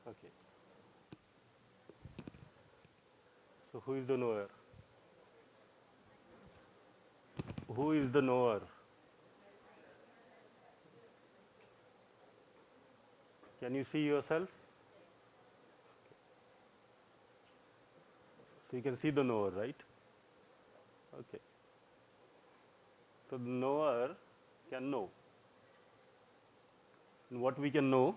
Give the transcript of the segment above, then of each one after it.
Okay. So who is the knower? Who is the knower? Can you see yourself? So you can see the knower, right? Okay. So the knower can know. And what we can know?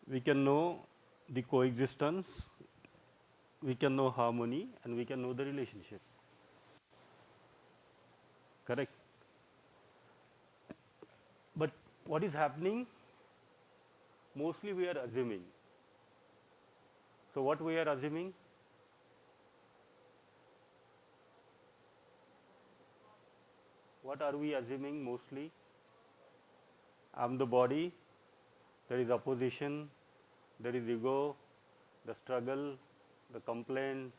We can know the coexistence, we can know harmony, and we can know the relationship. Correct? But what is happening? Mostly we are assuming. So what we are assuming? What are we assuming mostly? I'm the body, there is opposition, there is ego, the struggle, the complaints,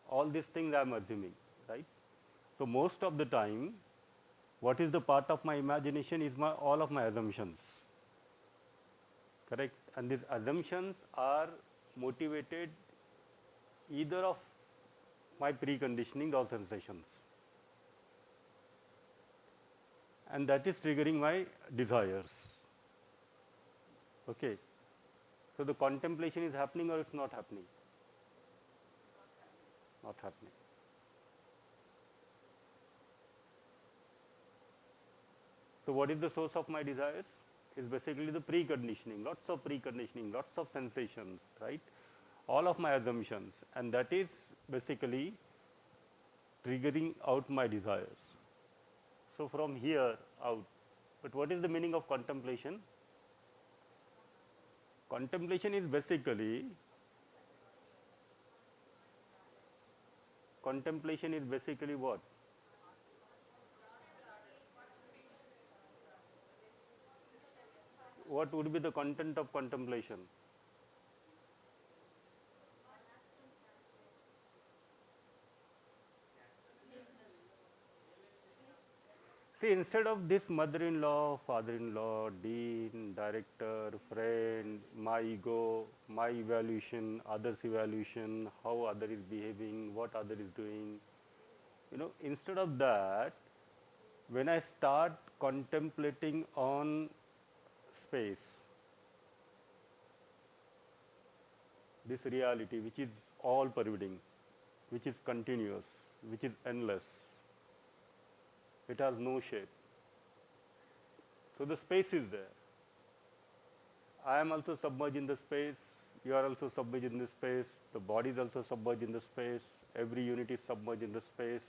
all these things I am assuming, right? So most of the time, what is the part of my imagination is all of my assumptions. Correct? And these assumptions are motivated either of my preconditioning or sensations. And that is triggering my desires. Okay. So the contemplation is happening or it's not happening? Not happening. So what is the source of my desires? Is basically the preconditioning, lots of preconditioning, lots of sensations, right? All of my assumptions, and that is basically triggering out my desires. So from here out, but what is the meaning of contemplation? Contemplation is basically what? What would be the content of contemplation? See, instead of this mother-in-law, father-in-law, dean, director, friend, my ego, my evaluation, others' evaluation, how other is behaving, what other is doing, instead of that, when I start contemplating on space, this reality which is all pervading, which is continuous, which is endless, it has no shape. So the space is there. I am also submerged in the space, you are also submerged in the space, the body is also submerged in the space, every unit is submerged in the space.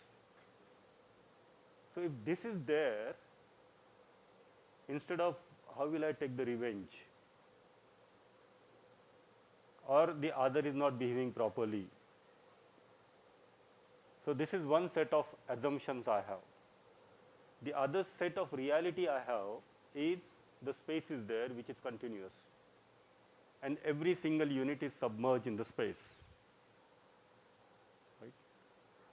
So if this is there, instead of how will I take the revenge, or the other is not behaving properly. So this is one set of assumptions I have. The other set of reality I have is the space is there which is continuous, and every single unit is submerged in the space. Right?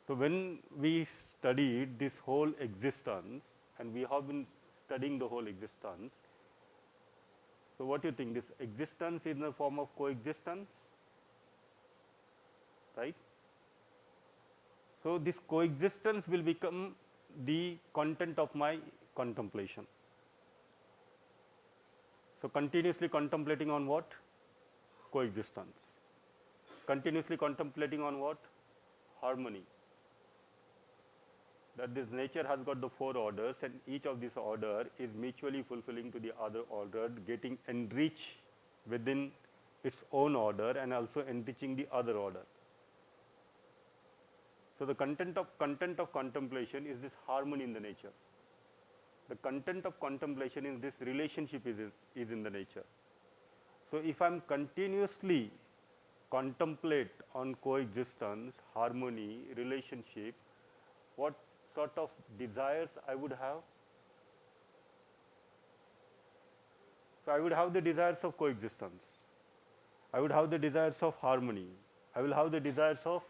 So when we studied this whole existence, and we have been studying the whole existence, so what do you think? This existence is in the form of coexistence, right? So this coexistence will become the content of my contemplation. So continuously contemplating on what? Coexistence. Continuously contemplating on what? Harmony. That this nature has got the four orders, and each of these order is mutually fulfilling to the other order, getting enriched within its own order and also enriching the other order. So the content of contemplation is this harmony in the nature. The content of contemplation is this relationship is in the nature. So if I am continuously contemplate on coexistence, harmony, relationship, what sort of desires I would have? So I would have the desires of coexistence. I would have the desires of harmony. I will have the desires of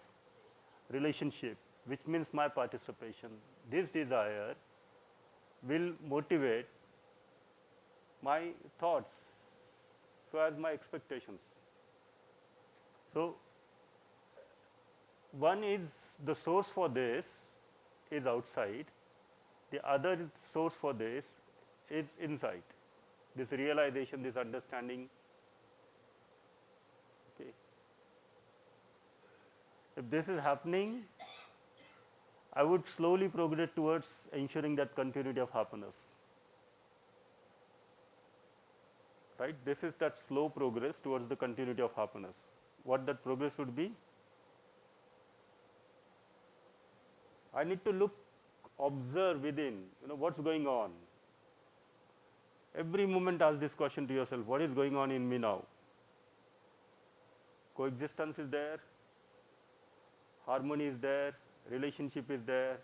relationship, which means my participation. This desire will motivate my thoughts. so as my expectations. So one is the source for this is outside, the other source for this is inside. This realization, this understanding. Okay. If this is happening, I would slowly progress towards ensuring that continuity of happiness. Right? This is that slow progress towards the continuity of happiness. What that progress would be? I need to look, observe within, what's going on. Every moment ask this question to yourself, what is going on in me now? Coexistence is there, harmony is there, relationship is there,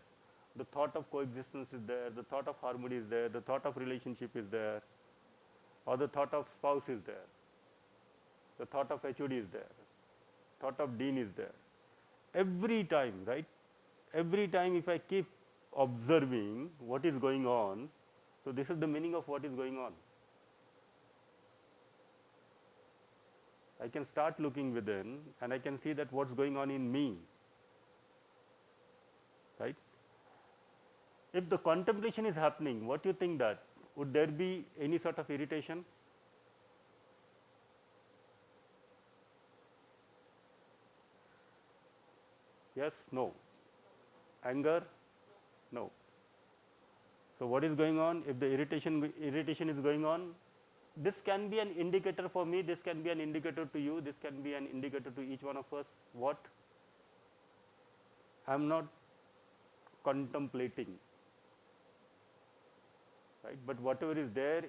the thought of coexistence is there, the thought of harmony is there, the thought of relationship is there, or the thought of spouse is there, the thought of HOD is there, thought of dean is there. Every time, right? Every time if I keep observing what is going on, so this is the meaning of what is going on. I can start looking within and I can see that what's going on in me. Right? If the contemplation is happening, what do you think that? Would there be any sort of irritation? Yes, no. Anger? No. So what is going on? If the irritation is going on, this can be an indicator for me, this can be an indicator to you, this can be an indicator to each one of us. What? I am not contemplating. Right? But whatever is there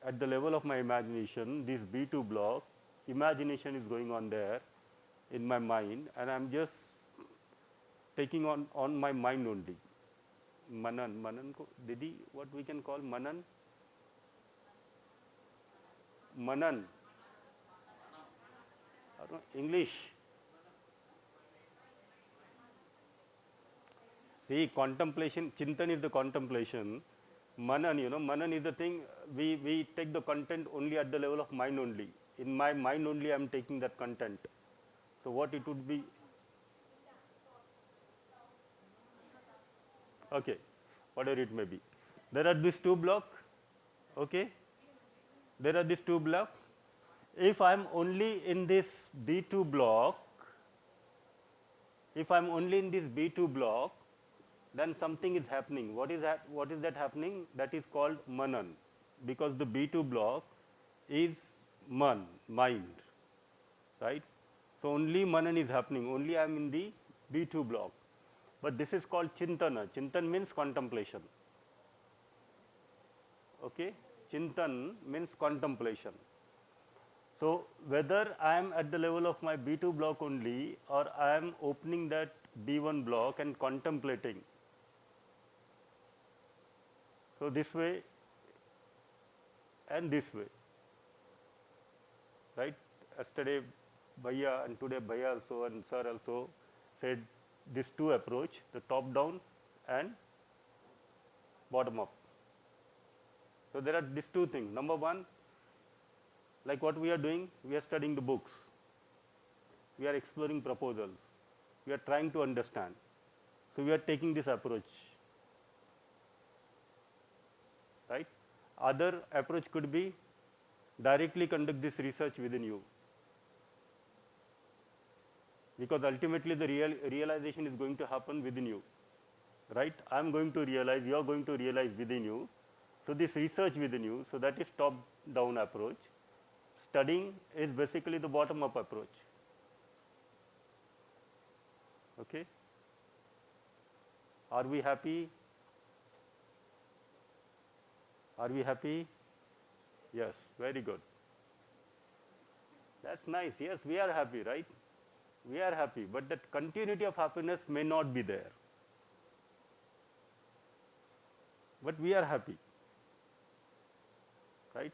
at the level of my imagination, this B2 block, imagination is going on there in my mind, and I am just taking on my mind only. Manan ko, Didi, what we can call Manan? Manan. English. See, contemplation, Chintan is the contemplation. Manan, Manan is the thing, we take the content only at the level of mind only. In my mind only I am taking that content. So what it would be? Okay, whatever it may be. There are these two blocks, okay? There are these two blocks. If I am only in this B2 block, then something is happening. What is that happening? That is called Manan, because the B2 block is mind, right? So only Manan is happening, only I am in the B2 block. But this is called Chintana. Chintan means contemplation. Okay? Chintan means contemplation. So whether I am at the level of my B2 block only, or I am opening that B1 block and contemplating. So this way and this way. Right? Yesterday Bhaiya and today Bhaiya also and Sir also said these two approach, the top down and bottom up. So there are these two things. Number one, like what we are doing, we are studying the books. We are exploring proposals. We are trying to understand. So we are taking this approach. Right? Other approach could be directly conduct this research within you. Because ultimately the realization is going to happen within you. Right? I am going to realize, you are going to realize within you. So this research within you, so that is top down approach. Studying is basically the bottom up approach. Okay? Are we happy? Are we happy? Yes, very good. That's nice. Yes, we are happy, right? We are happy, but that continuity of happiness may not be there. But we are happy, right?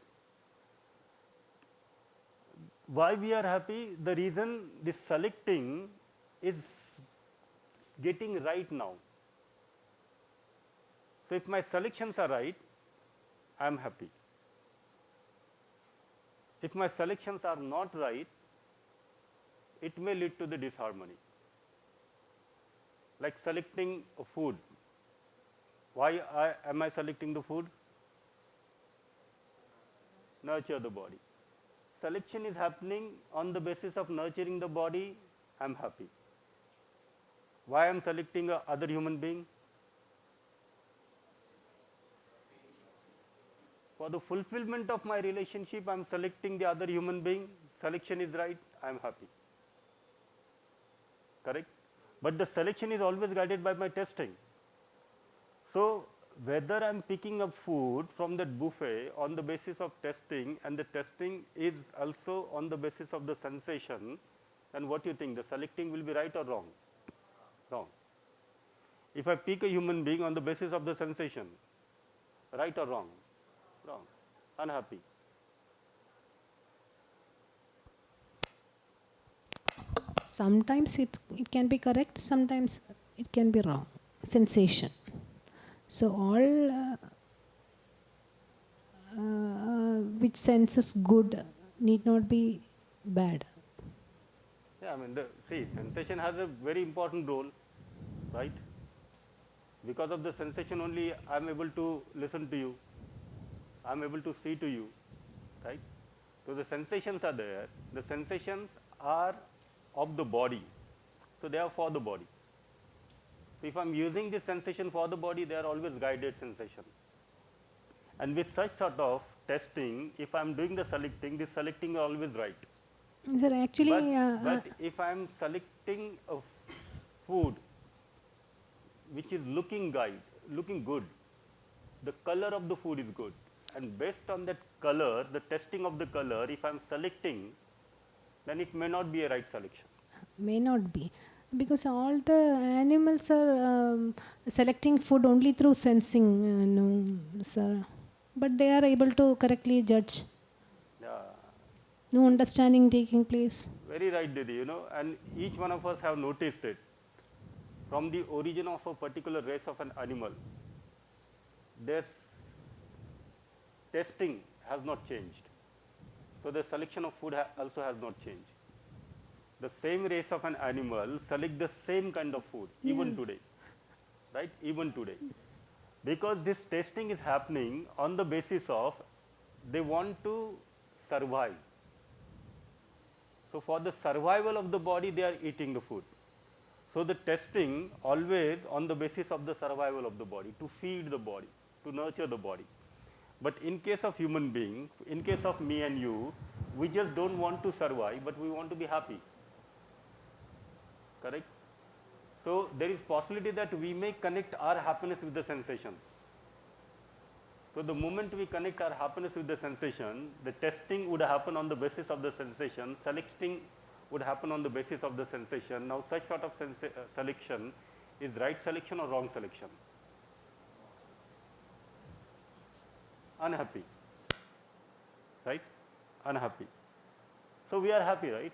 Why we are happy? The reason this selecting is getting right now. So if my selections are right, I am happy. if my selections are not right, it may lead to the disharmony. Like selecting a food. Why am I selecting the food? Nurture the body. Selection is happening on the basis of nurturing the body, I am happy. Why I am selecting a other human being? For the fulfillment of my relationship, I am selecting the other human being. Selection is right, I am happy. Correct? But the selection is always guided by my testing. So, whether I am picking up food from that buffet on the basis of testing, and the testing is also on the basis of the sensation, then what do you think? The selecting will be right or wrong? Wrong. If I pick a human being on the basis of the sensation, right or wrong? Wrong. Unhappy. Sometimes it can be correct, sometimes it can be wrong. Sensation. So all which senses good need not be bad. Yeah, I mean, see, sensation has a very important role, right? Because of the sensation only I am able to listen to you, I am able to see to you, right? So the sensations are there, the sensations are of the body, so they are for the body. So if I am using this sensation for the body, they are always guided sensation. And with such sort of testing, if I am doing the selecting, this selecting is always right. Sir, actually, But if I am selecting a food which is looking good, the color of the food is good, and based on that color, the testing of the color, if I am selecting, then it may not be a right selection. may not be, because all the animals are selecting food only through sensing, no, sir. But they are able to correctly judge. Yeah. No understanding taking place. Very right, Didi, and each one of us have noticed it. From the origin of a particular race of an animal, their testing has not changed. So the selection of food also has not changed. The same race of an animal select the same kind of food even today, right? Even today. Because this testing is happening on the basis of they want to survive. So for the survival of the body, they are eating the food. So the testing always on the basis of the survival of the body, to feed the body, to nurture the body. But in case of human being, in case of me and you, we just don't want to survive, but we want to be happy. Correct? So there is possibility that we may connect our happiness with the sensations. So the moment we connect our happiness with the sensation, the testing would happen on the basis of the sensation, selecting would happen on the basis of the sensation. Now such sort of selection is right selection or wrong selection? Unhappy, right? Unhappy. So we are happy, right?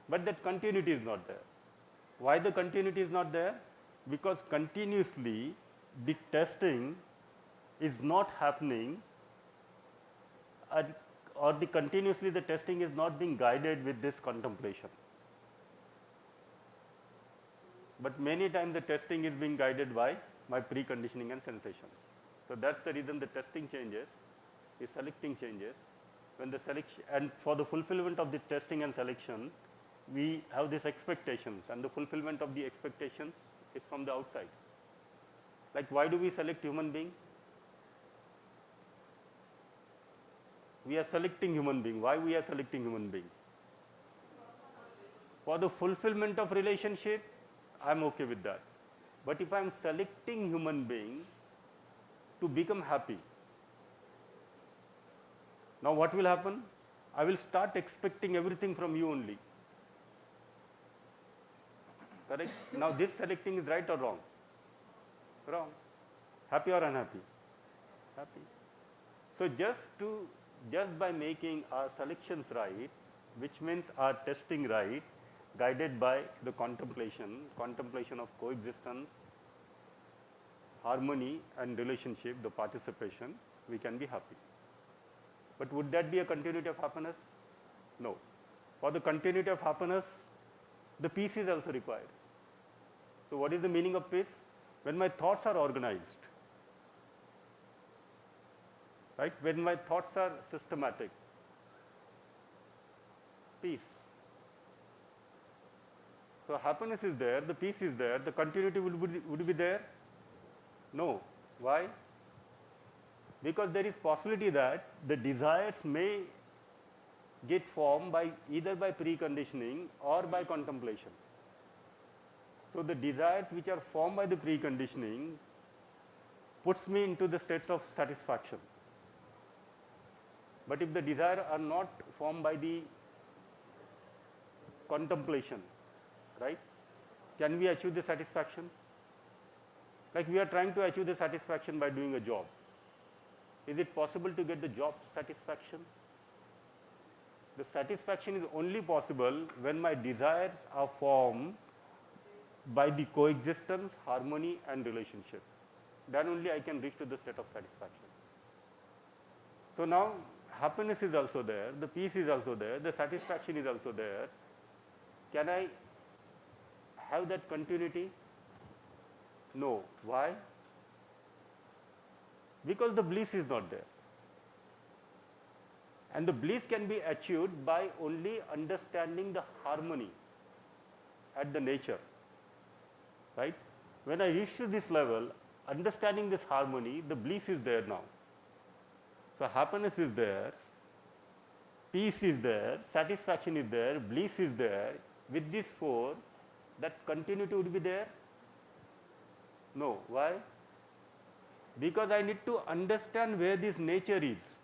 But that continuity is not there. Why the continuity is not there? Because continuously the testing is not happening, or continuously the testing is not being guided with this contemplation. But many times the testing is being guided by my preconditioning and sensation. So that's the reason the testing changes, the selecting changes. When the selection, and for the fulfillment of the testing and selection, we have these expectations, and the fulfillment of the expectations is from the outside. Like, why do we select human being? We are selecting human being. Why we are selecting human being? For the fulfillment of relationship, I am okay with that. But if I am selecting human being to become happy, now what will happen? I will start expecting everything from you only. Correct? Now this selecting is right or wrong? Wrong. Happy or unhappy? Happy. So just by making our selections right, which means our testing right, guided by the contemplation of coexistence, harmony and relationship, the participation, we can be happy. But would that be a continuity of happiness? No. For the continuity of happiness, the peace is also required. So what is the meaning of peace? When my thoughts are organized, right? When my thoughts are systematic, peace. So happiness is there, the peace is there, the continuity would be there? No. Why? Because there is possibility that the desires may get formed by either by preconditioning or by contemplation. So the desires which are formed by the preconditioning puts me into the states of satisfaction. But if the desire are not formed by the contemplation, right? Can we achieve the satisfaction? Like we are trying to achieve the satisfaction by doing a job. Is it possible to get the job satisfaction? The satisfaction is only possible when my desires are formed by the coexistence, harmony and relationship. Then only I can reach to the state of satisfaction. So now happiness is also there, the peace is also there, the satisfaction is also there. Can I have that continuity? No. Why? Because the bliss is not there. And the bliss can be achieved by only understanding the harmony at the nature, right? When I reach to this level, understanding this harmony, the bliss is there now. So happiness is there, peace is there, satisfaction is there, bliss is there. With these four, that continuity would be there? No. Why? Because I need to understand where this nature is.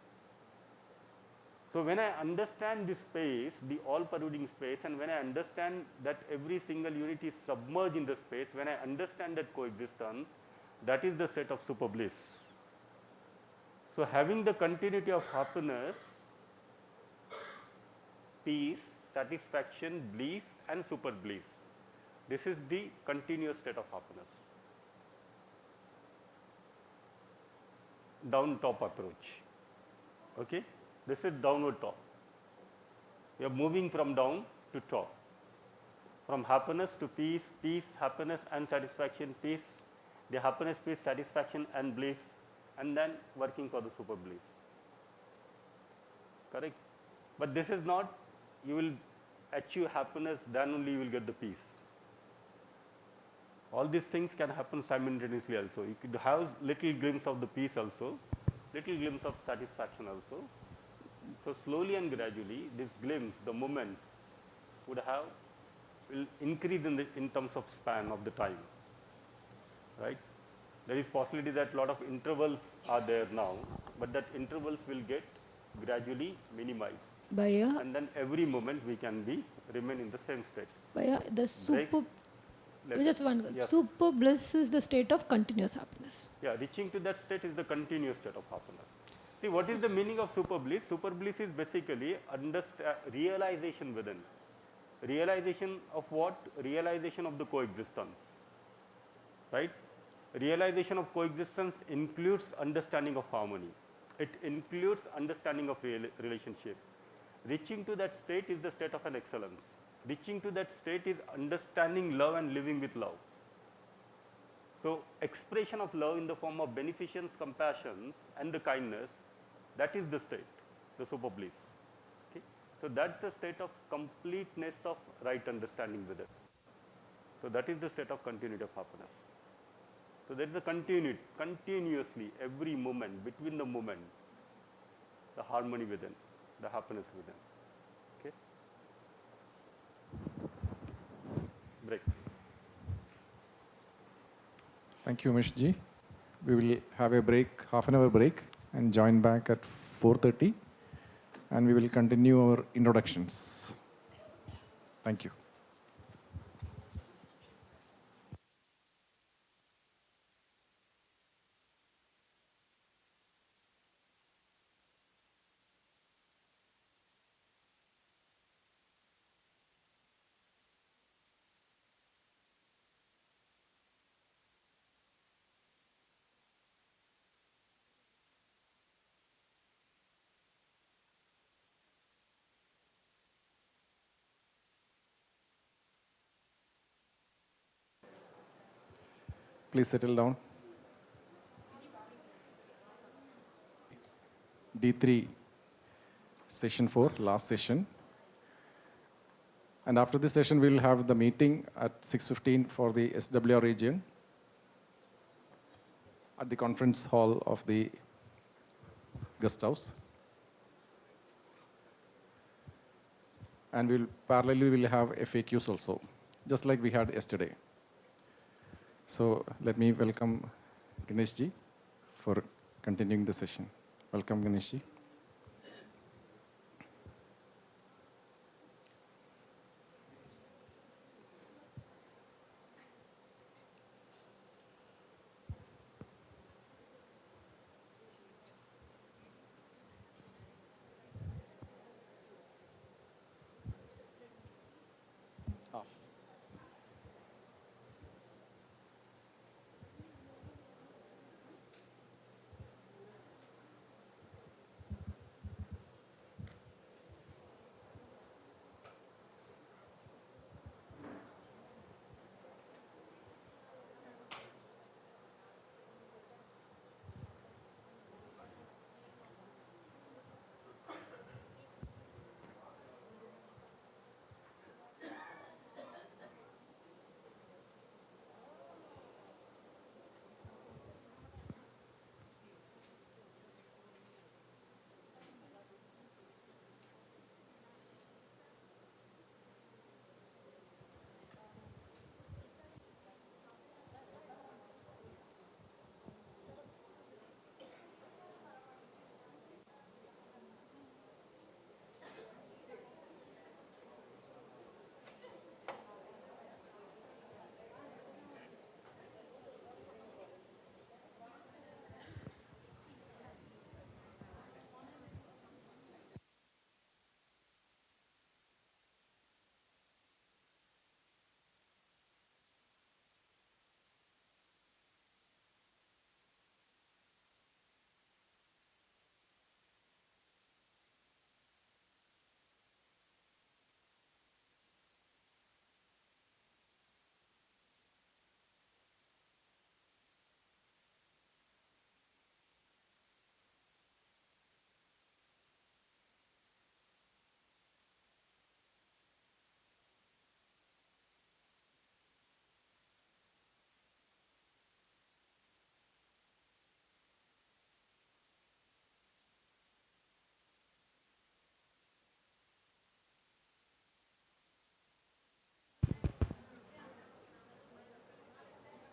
So when I understand this space, the all-pervading space, and when I understand that every single unit is submerged in the space, when I understand that coexistence, that is the state of super bliss. So having the continuity of happiness, peace, satisfaction, bliss and super bliss, this is the continuous state of happiness. Down top approach. Okay? This is downward top. We are moving from down to top. From happiness to peace, peace, happiness and satisfaction, peace, the happiness, peace, satisfaction and bliss, and then working for the super bliss. Correct? But this is not, you will achieve happiness, then only you will get the peace. All these things can happen simultaneously also. You could have little glimpse of the peace also, little glimpse of satisfaction also. So slowly and gradually, this glimpse, the moments will increase in terms of span of the time, right? There is possibility that lot of intervals are there now, but that intervals will get gradually minimized. Bhaiya, And then every moment we can remain in the same state. Bhaiya, the super, just one, yes. super bliss is the state of continuous happiness. Yeah, reaching to that state is the continuous state of happiness. See, what is the meaning of super bliss? Super bliss is basically realization within. Realization of what? Realization of the coexistence, right? Realization of coexistence includes understanding of harmony. It includes understanding of relationship. Reaching to that state is the state of an excellence. Reaching to that state is understanding love and living with love. So expression of love in the form of beneficence, compassion and the kindness, that is the state, the super bliss. Okay? So that's the state of completeness of right understanding with it. So that is the state of continuity of happiness. So there is a continuously, every moment, between the moment, the harmony within, the happiness within. Okay? Break. Thank you, Umesh ji. We will have a break, half an hour break, and join back at 4:30, and we will continue our introductions. Thank you. Please settle down. D3, session 4, last session. And after this session, we'll have the meeting at 6:15 for the SWR region at the conference hall of the guest house. And we'll have FAQs also, just like we had yesterday. So let me welcome Ganesh ji for continuing the session. Welcome, Ganesh ji. Off.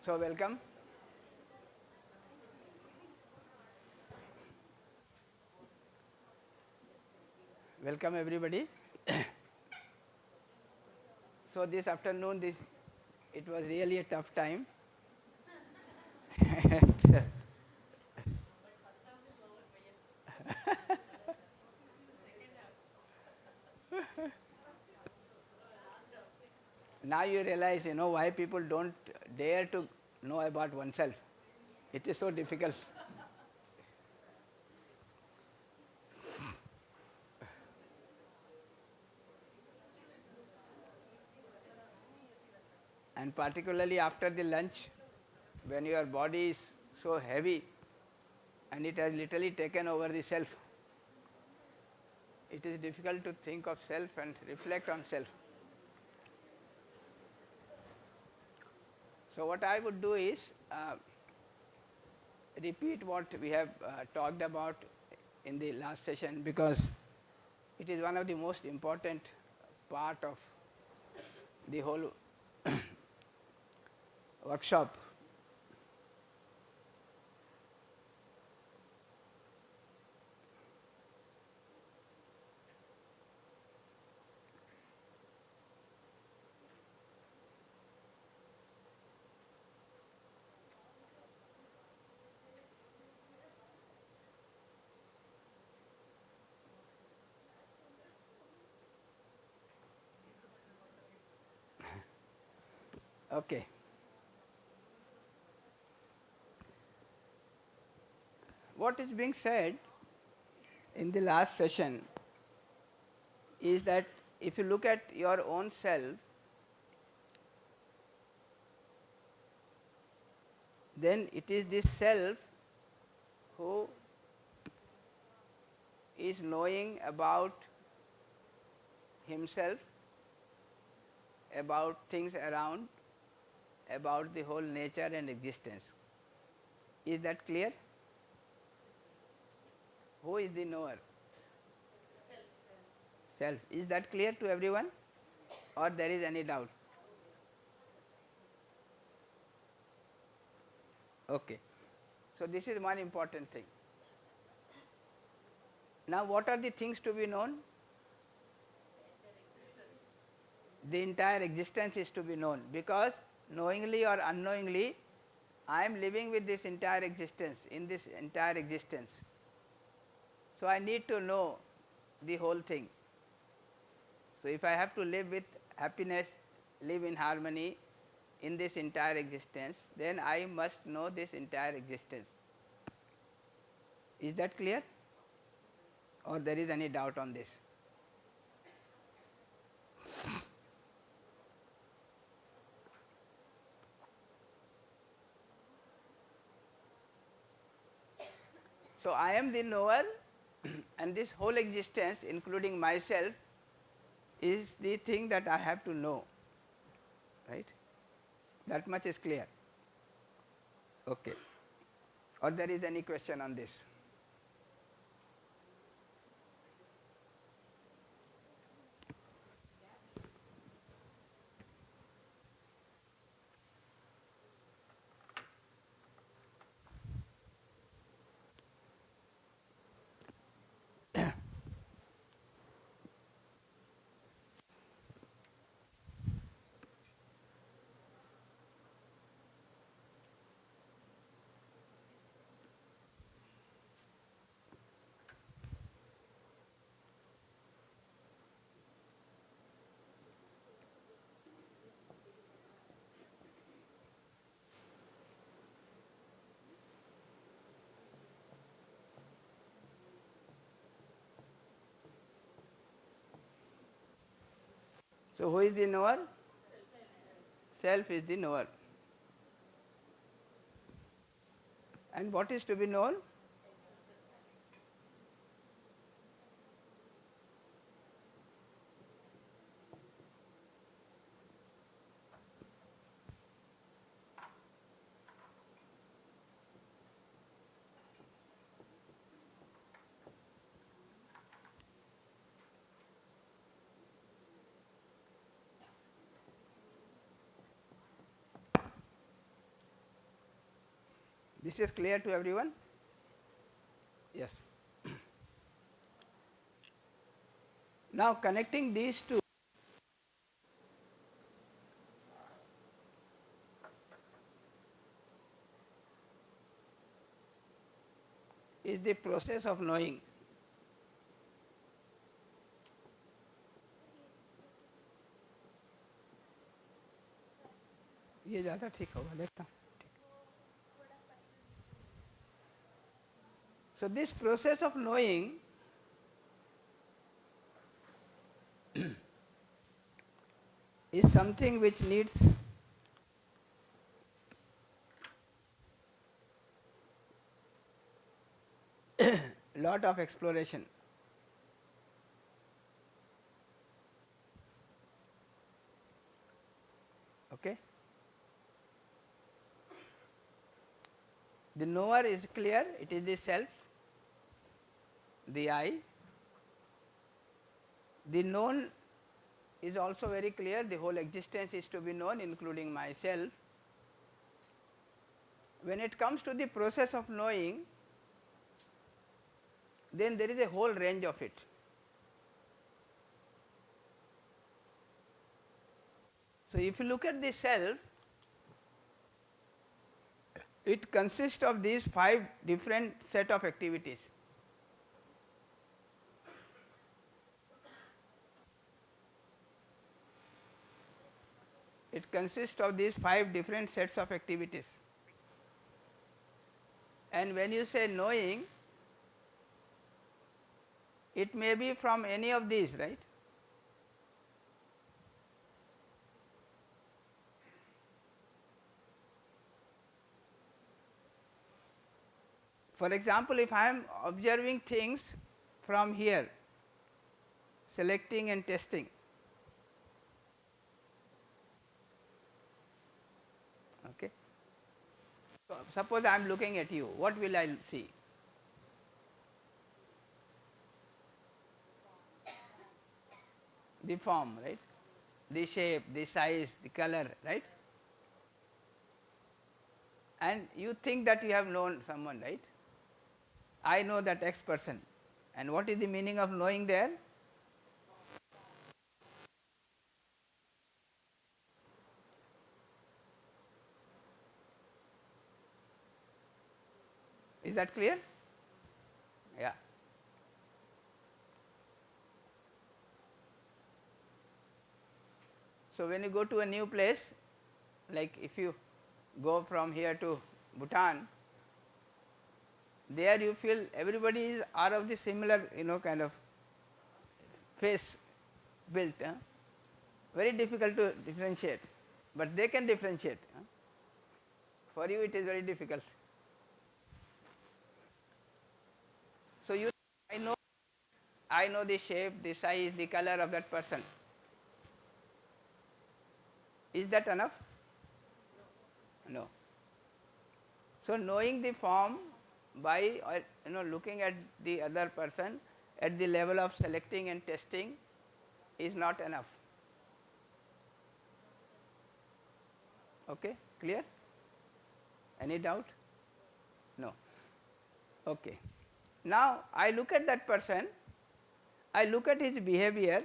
So welcome. Welcome everybody. So this afternoon, it was really a tough time. Now you realize, why people don't dare to know about oneself. It is so difficult. And particularly after the lunch, when your body is so heavy and it has literally taken over the self, it is difficult to think of self and reflect on self. So what I would do is repeat what we have talked about in the last session, because it is one of the most important part of the whole workshop. Okay. What is being said in the last session is that if you look at your own self, then it is this self who is knowing about himself, about things around, about the whole nature and existence. Is that clear? Who is the knower? Self. Is that clear to everyone, or there is any doubt? Okay. So, this is one important thing. Now, what are the things to be known? The entire existence is to be known, because knowingly or unknowingly I am living with this entire existence, in this entire existence. So, I need to know the whole thing. So, if I have to live with happiness, live in harmony in this entire existence, then I must know this entire existence. Is that clear, or there is any doubt on this? So, I am the knower and this whole existence, including myself, is the thing that I have to know, right? That much is clear. Okay. Or there is any question on this? So, who is the knower? Self is the knower. And what is to be known? This is clear to everyone? Yes. Now, connecting these two, is the process of knowing. ये ज़्यादा ठीक होगा, देखता हूँ. So, this process of knowing is something which needs lot of exploration. Okay? The knower is clear, it is the self, the I. The known is also very clear, the whole existence is to be known, including myself. When it comes to the process of knowing, then there is a whole range of it. So, if you look at the self, it consists of these 5 different set of activities. It consists of these 5 different sets of activities. And when you say knowing, it may be from any of these, right? For example, if I am observing things from here, selecting and testing, okay. So, suppose I am looking at you, what will I see? The form, right? The shape, the size, the color, right? And you think that you have known someone, right? I know that X person. And what is the meaning of knowing there? Is that clear? Yeah. So, when you go to a new place, like if you go from here to Bhutan, there you feel everybody is are of the similar, kind of face built. Very difficult to differentiate, but they can differentiate. For you it is very difficult. So, I know the shape, the size, the color of that person. Is that enough? No. So, knowing the form by looking at the other person at the level of selecting and testing is not enough. Okay, clear? Any doubt? No. Okay. Now, I look at that person, I look at his behavior,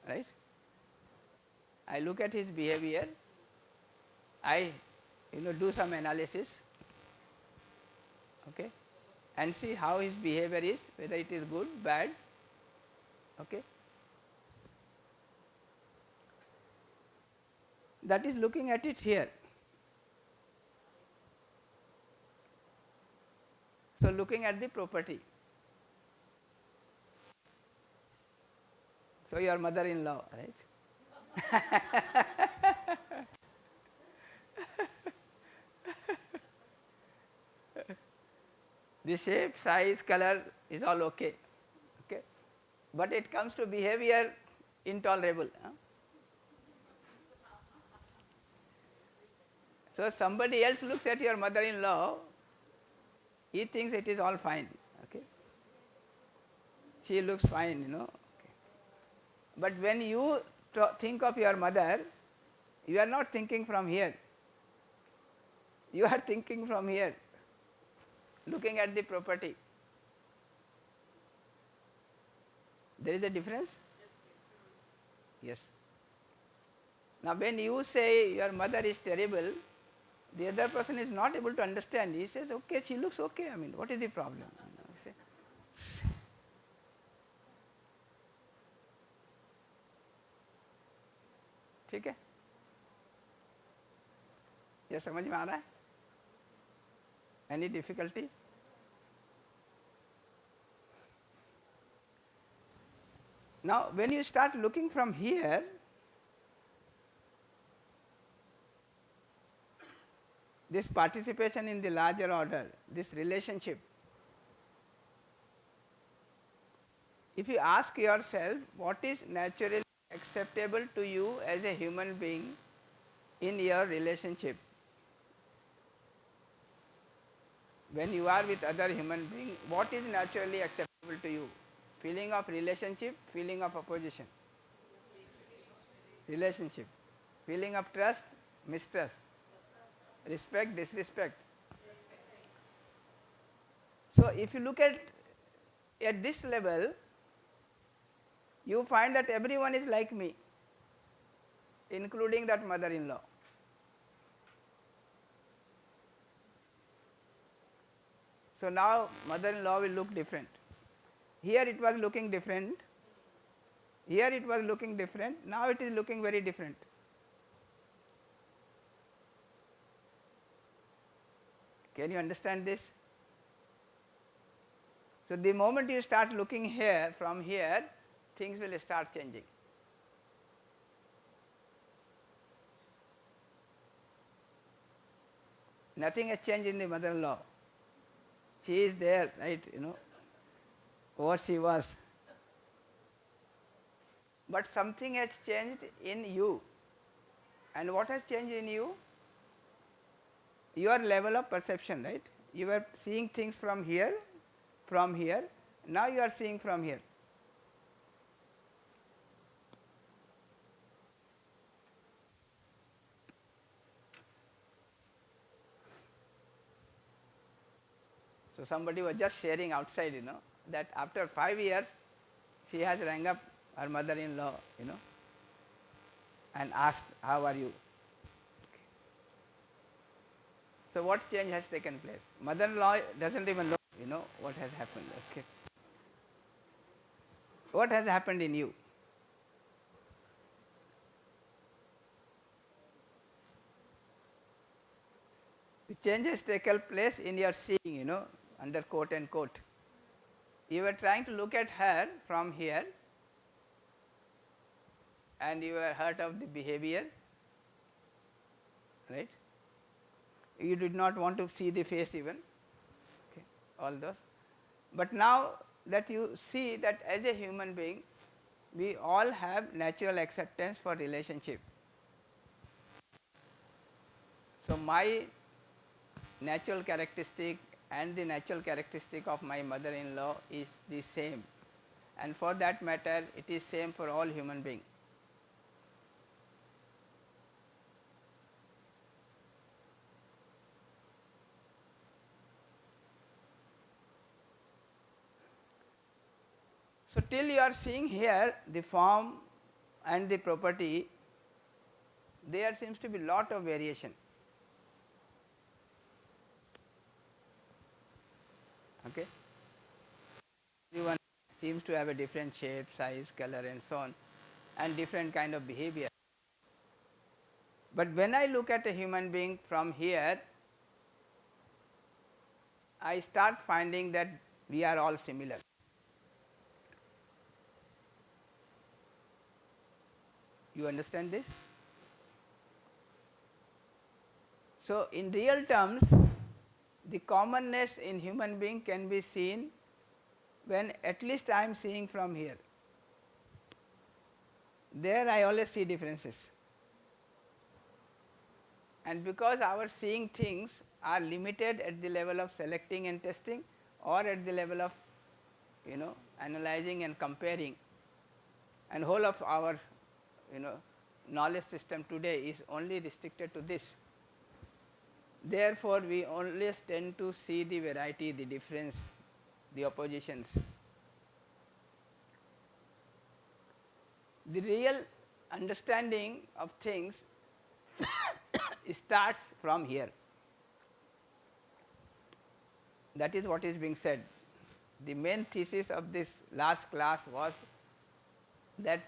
right? I look at his behavior, I do some analysis, okay, and see how his behavior is, whether it is good, bad, okay. That is looking at it here. So, looking at the property. So, your mother-in-law, right? The shape, size, color is all okay, but it comes to behavior intolerable. So, somebody else looks at your mother-in-law, he thinks it is all fine, okay. She looks fine, okay. But when you think of your mother, you are not thinking from here, you are thinking from here, looking at the property. There is a difference? Yes. Now, when you say your mother is terrible, the other person is not able to understand. He says, okay, she looks okay, I mean, what is the problem? ठीक है, ये समझ में आ रहा है? Any difficulty? Now, when you start looking from here, this participation in the larger order, this relationship, if you ask yourself what is naturally acceptable to you as a human being in your relationship, when you are with other human being, what is naturally acceptable to you? Feeling of relationship, feeling of opposition, relationship, feeling of trust, mistrust, respect, disrespect. So, if you look at this level, you find that everyone is like me, including that mother-in-law. So, now mother-in-law will look different. Here it was looking different, here it was looking different, now it is looking very different. Can you understand this? So, the moment you start looking here, from here, things will start changing. Nothing has changed in the mother-in-law. She is there, right, what she was. But something has changed in you. And what has changed in you? Your level of perception, right? You were seeing things from here, now you are seeing from here. So somebody was just sharing outside, that after 5 years, she has rang up her mother-in-law, and asked, how are you? So what change has taken place? Mother-in-law doesn't even know, what has happened. Okay. What has happened in you? The change has taken place in your seeing, under quote and quote. You were trying to look at her from here, and you were hurt of the behavior, right? You did not want to see the face even, okay, all those. But now that you see that as a human being, we all have natural acceptance for relationship. So my natural characteristic and the natural characteristic of my mother-in-law is the same, and for that matter it is same for all human beings. So till you are seeing here the form and the property, there seems to be lot of variation. Okay. Everyone seems to have a different shape, size, color and so on, and different kind of behavior. But when I look at a human being from here, I start finding that we are all similar. You understand this? So in real terms, the commonness in human being can be seen when at least I am seeing from here. There I always see differences. And because our seeing things are limited at the level of selecting and testing, or at the level of analyzing and comparing, and whole of our knowledge system today is only restricted to this. Therefore, we always tend to see the variety, the difference, the oppositions. The real understanding of things starts from here. That is what is being said. The main thesis of this last class was that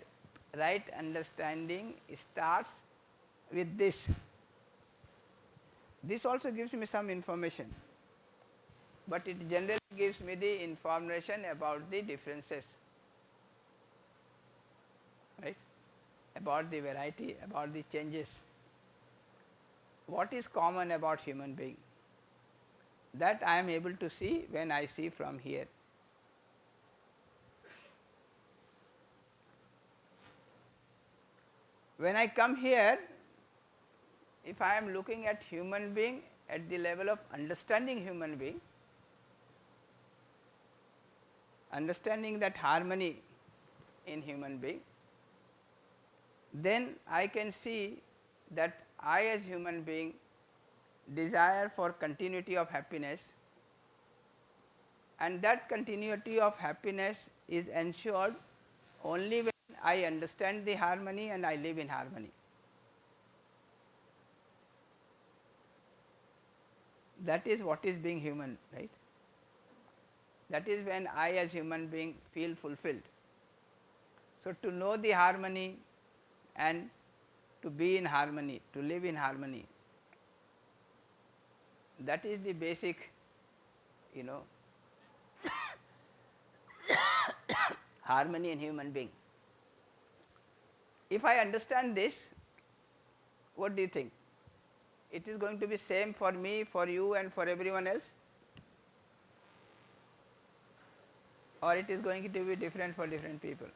right understanding starts with this. This also gives me some information, but it generally gives me the information about the differences, right? About the variety, about the changes. What is common about human being? That I am able to see when I see from here. When I come here, if I am looking at human being at the level of understanding human being, understanding that harmony in human being, then I can see that I as human being desire for continuity of happiness, and that continuity of happiness is ensured only when I understand the harmony and I live in harmony. That is what is being human, right? That is when I as human being feel fulfilled. So to know the harmony and to be in harmony, to live in harmony, that is the basic, harmony in human being. If I understand this, what do you think? it is going to be same for me, for you and for everyone else, or it is going to be different for different people.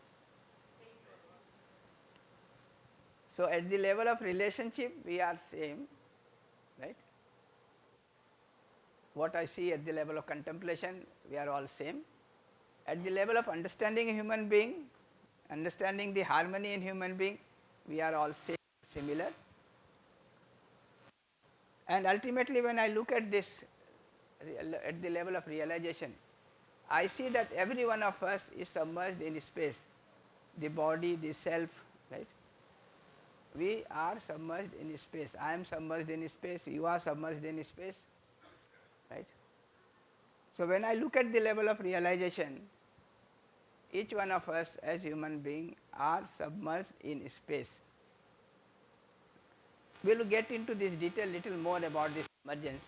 So at the level of relationship we are same, right? What I see at the level of contemplation, we are all same. At the level of understanding a human being, understanding the harmony in human being, we are all same, similar. And ultimately when I look at this at the level of realization, I see that every one of us is submerged in space, the body, the self, right? We are submerged in space. I am submerged in space, you are submerged in space, right? So when I look at the level of realization, each one of us as human being are submerged in space. We will get into this detail little more about this submergence.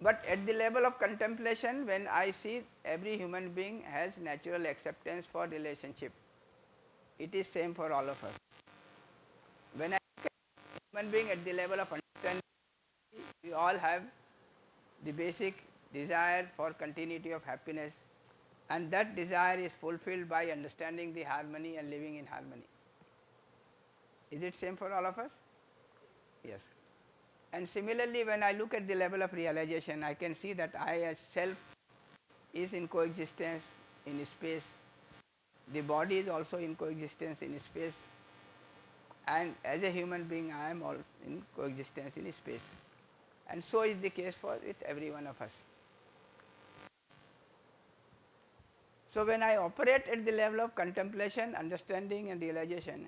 But at the level of contemplation, when I see every human being has natural acceptance for relationship, it is same for all of us. When I look at human being at the level of understanding, we all have the basic desire for continuity of happiness, and that desire is fulfilled by understanding the harmony and living in harmony. Is it same for all of us? Yes. And similarly, when I look at the level of realization, I can see that I as self is in coexistence in space, the body is also in coexistence in space, and as a human being I am all in coexistence in space. And so is the case for with every one of us. So when I operate at the level of contemplation, understanding and realization,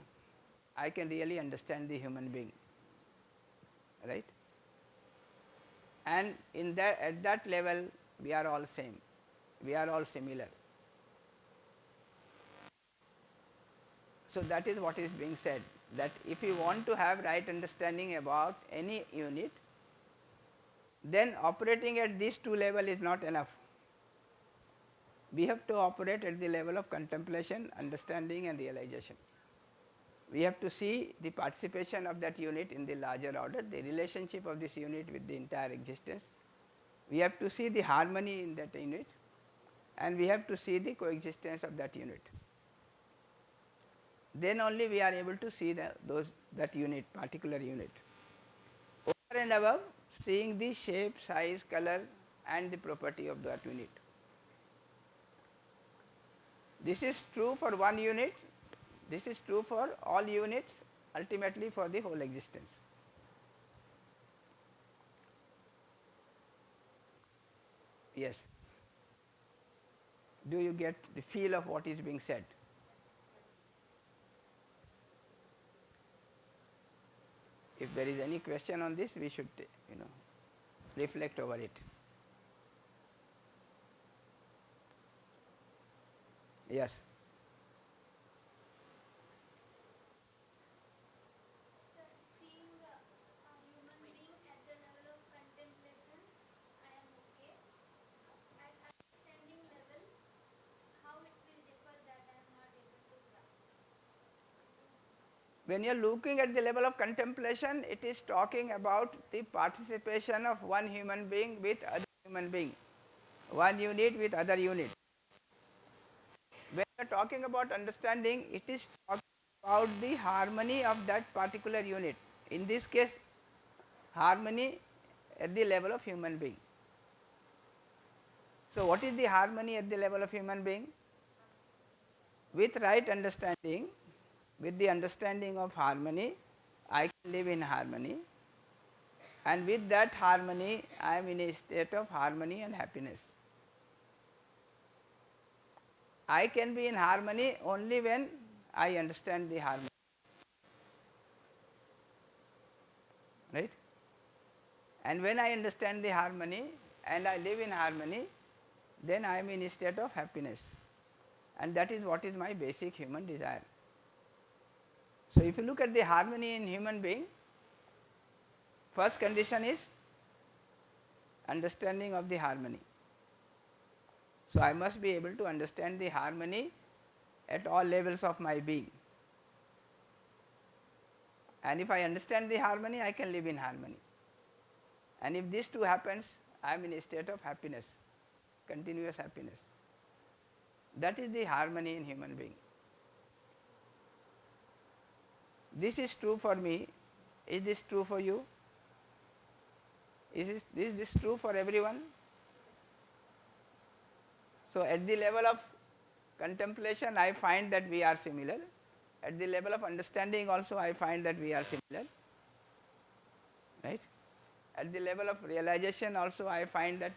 I can really understand the human being, right? And in that, at that level we are all same, we are all similar. So that is what is being said, that if you want to have right understanding about any unit, then operating at these two levels is not enough. We have to operate at the level of contemplation, understanding and realization. We have to see the participation of that unit in the larger order, the relationship of this unit with the entire existence. We have to see the harmony in that unit, and we have to see the coexistence of that unit. Then only we are able to see that unit, particular unit. Over and above, seeing the shape, size, color and the property of that unit. This is true for one unit, this is true for all units, ultimately for the whole existence. Yes. Do you get the feel of what is being said? If there is any question on this, we should, reflect over it. Yes. Seeing a human being at the level of contemplation, I am okay. At understanding level, how it will differ, that I am not able to grasp. When you are looking at the level of contemplation, it is talking about the participation of one human being with other human being, one unit with other unit. When you are talking about understanding, it is talking about the harmony of that particular unit. In this case, harmony at the level of human being. So what is the harmony at the level of human being? With right understanding, with the understanding of harmony, I can live in harmony, and with that harmony I am in a state of harmony and happiness. I can be in harmony only when I understand the harmony, right? And when I understand the harmony and I live in harmony, then I am in a state of happiness, and that is what is my basic human desire. So if you look at the harmony in human being, first condition is understanding of the harmony. So I must be able to understand the harmony at all levels of my being. And if I understand the harmony, I can live in harmony. And if this two happens, I am in a state of happiness, continuous happiness. That is the harmony in human being. This is true for me. Is this true for you? Is this true for everyone? So at the level of contemplation, I find that we are similar. At the level of understanding also, I find that we are similar. Right? At the level of realization also, I find that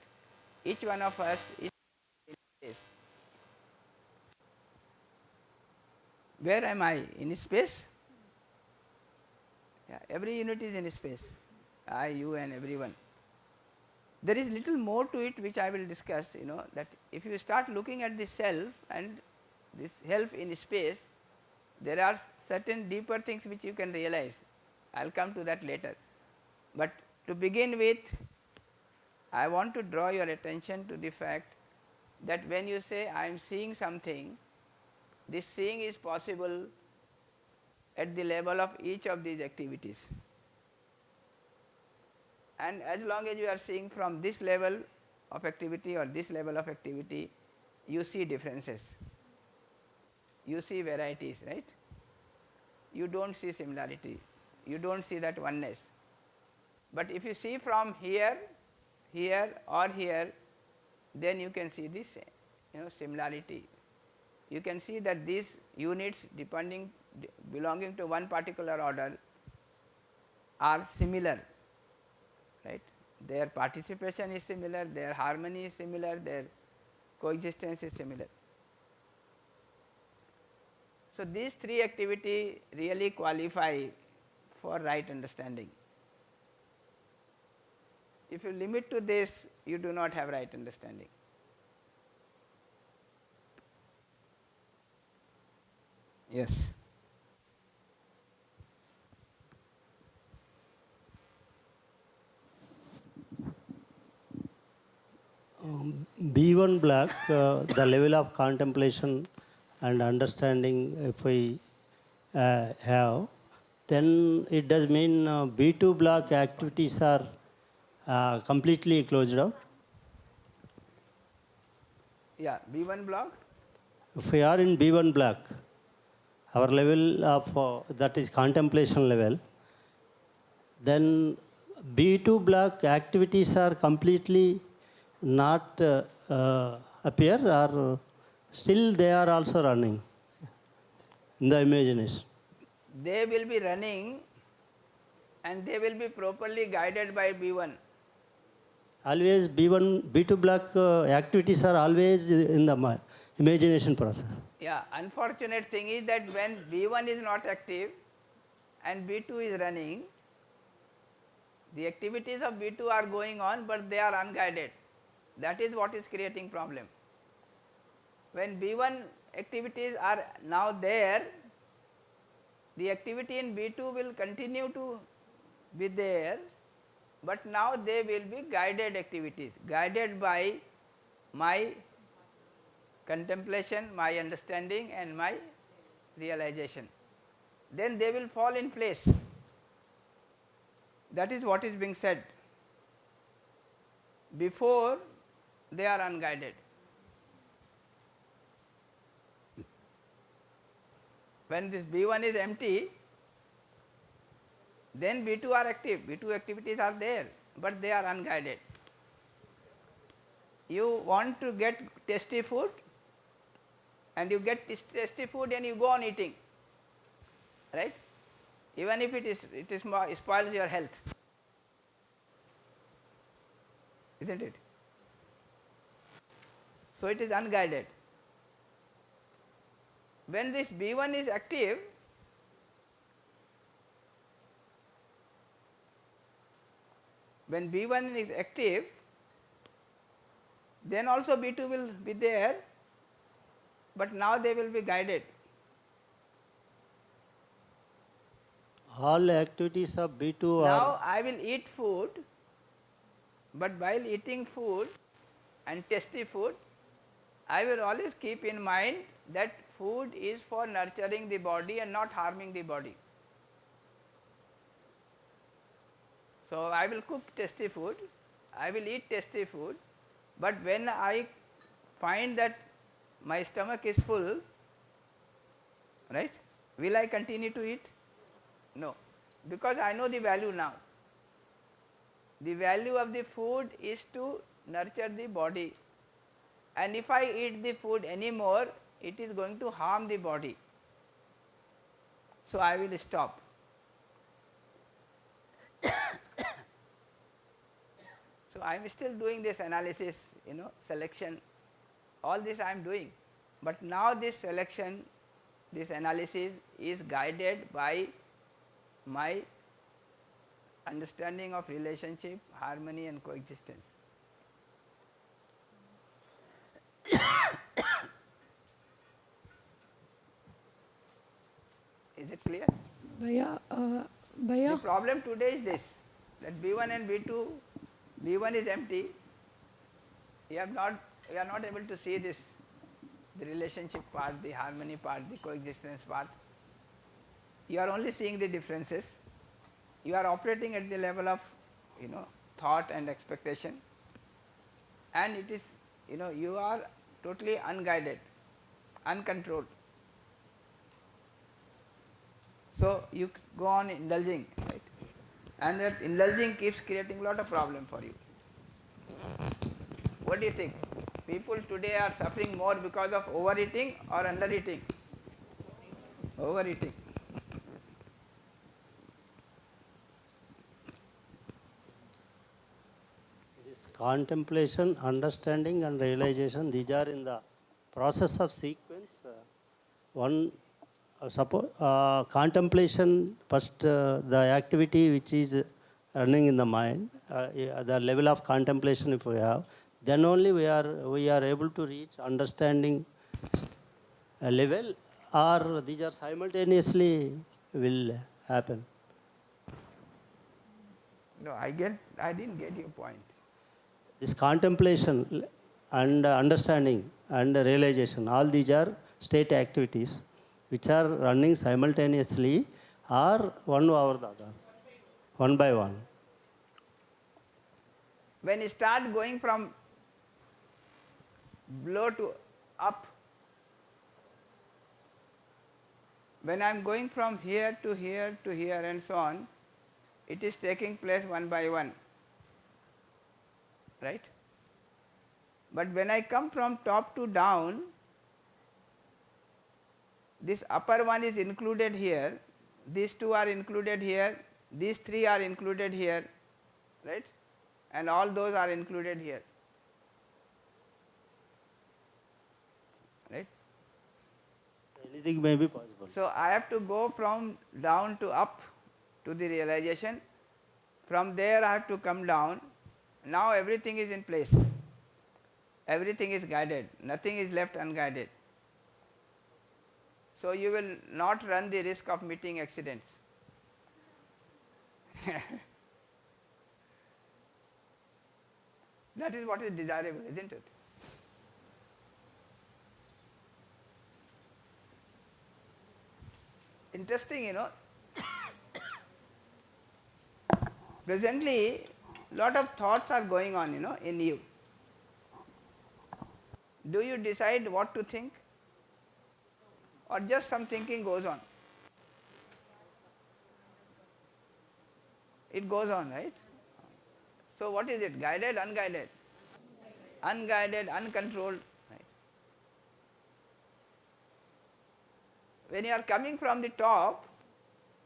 each one of us is in space. Where am I? In space? Yeah, every unit is in space. I, you and everyone. There is little more to it which I will discuss, that if you start looking at the self and this self in space, there are certain deeper things which you can realize. I will come to that later. But to begin with, I want to draw your attention to the fact that when you say I am seeing something, this seeing is possible at the level of each of these activities. And as long as you are seeing from this level of activity or this level of activity, you see differences, you see varieties, right? You do not see similarity, you do not see that oneness. But if you see from here, here or here, then you can see this similarity. You can see that these units belonging to one particular order are similar. Right? Their participation is similar, their harmony is similar, their coexistence is similar. So these three activities really qualify for right understanding. If you limit to this, you do not have right understanding. Yes. B1 block, the level of contemplation and understanding if we have, then it does mean B2 block activities are completely closed out. Yeah, B1 block. If we are in B1 block, our level of that is contemplation level, then B2 block activities are completely not appear, or still they are also running in the imagination. They will be running and they will be properly guided by B1. Always B1, B2 block activities are always in the imagination process. Yeah, unfortunate thing is that when B1 is not active and B2 is running, the activities of B2 are going on, but they are unguided. That is what is creating problem. When B1 activities are now there, the activity in B2 will continue to be there, but now they will be guided activities, guided by my contemplation, my understanding and my realization. Then they will fall in place. That is what is being said. Before, they are unguided. When this B1 is empty, then B2 are active, B2 activities are there, but they are unguided. You want to get tasty food and you get tasty food and you go on eating, right? Even if it spoils your health, isn't it? So it is unguided. When this B1 is active, when B1 is active, then also B2 will be there, but now they will be guided. All activities of B2 Now are... I will eat food, but while eating food and tasty food, I will always keep in mind that food is for nurturing the body and not harming the body. So, I will cook tasty food, I will eat tasty food, but when I find that my stomach is full, right, will I continue to eat? No, because I know the value now. The value of the food is to nurture the body, and if I eat the food anymore, it is going to harm the body. So, I will stop. So, I am still doing this analysis, selection, all this I am doing, but now this selection, this analysis is guided by my understanding of relationship, harmony and coexistence. Is it clear? Bhaiya, The Bhaiya, problem today is this, that B1 and B2, B1 is empty, we are not able to see this, the relationship part, the harmony part, the coexistence part. You are only seeing the differences, you are operating at the level of thought and expectation, and it is you are totally unguided, uncontrolled. So, you go on indulging, right, and that indulging keeps creating a lot of problem for you. What do you think? People today are suffering more because of overeating or undereating? Overeating. This contemplation, understanding and realization, these are in the process of sequence. One, suppose contemplation, first the activity which is running in the mind, the level of contemplation if we have, then only we are able to reach understanding level, or these are simultaneously will happen. No, I didn't get your point. This contemplation and understanding and realization, all these are state activities which are running simultaneously or one over the other, one by one. When you start going from below to up, when I am going from here to here to here and so on, it is taking place one by one, right? But when I come from top to down, this upper one is included here, these two are included here, these three are included here, right, and all those are included here, right. Anything may be possible. So, I have to go from down to up to the realization, from there I have to come down, now everything is in place, everything is guided, nothing is left unguided. So, you will not run the risk of meeting accidents. That is what is desirable, isn't it? Interesting, presently lot of thoughts are going on, in you. Do you decide what to think, or just some thinking goes on? It goes on, right? So, what is it? Guided, unguided? Unguided, uncontrolled. Right? When you are coming from the top,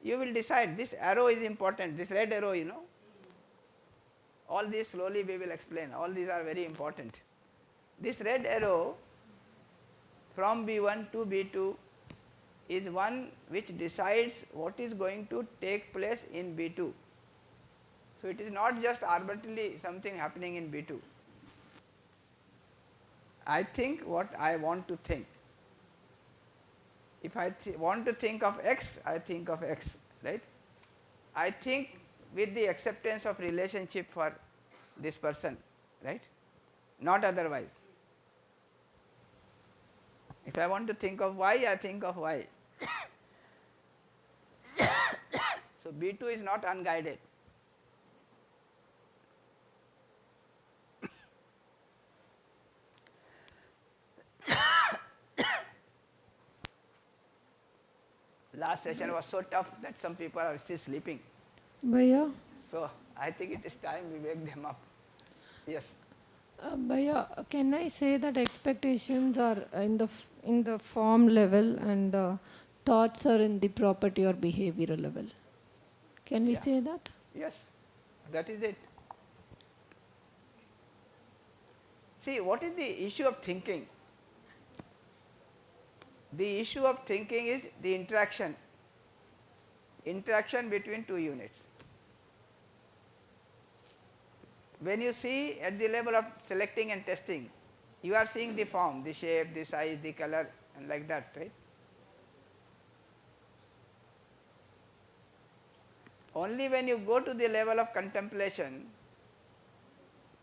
you will decide this arrow is important, this red arrow, all these slowly we will explain, all these are very important. This red arrow from B1 to B2 is one which decides what is going to take place in B2. So, it is not just arbitrarily something happening in B2. I think what I want to think. If I want to think of X, I think of X, right. I think with the acceptance of relationship for this person, right, not otherwise. If I want to think of Y, I think of Y. So, B2 is not unguided. Last session was so tough that some people are still sleeping. Bhaiya, So I think it is time we wake them up. Yes. Bhaiya, can I say that expectations are in the form level and thoughts are in the property or behavioral level? Can we Yeah. say that? Yes. That is it. See, what is the issue of thinking? The issue of thinking is the interaction between two units. When you see at the level of selecting and testing, you are seeing the form, the shape, the size, the color, and like that, right? Only when you go to the level of contemplation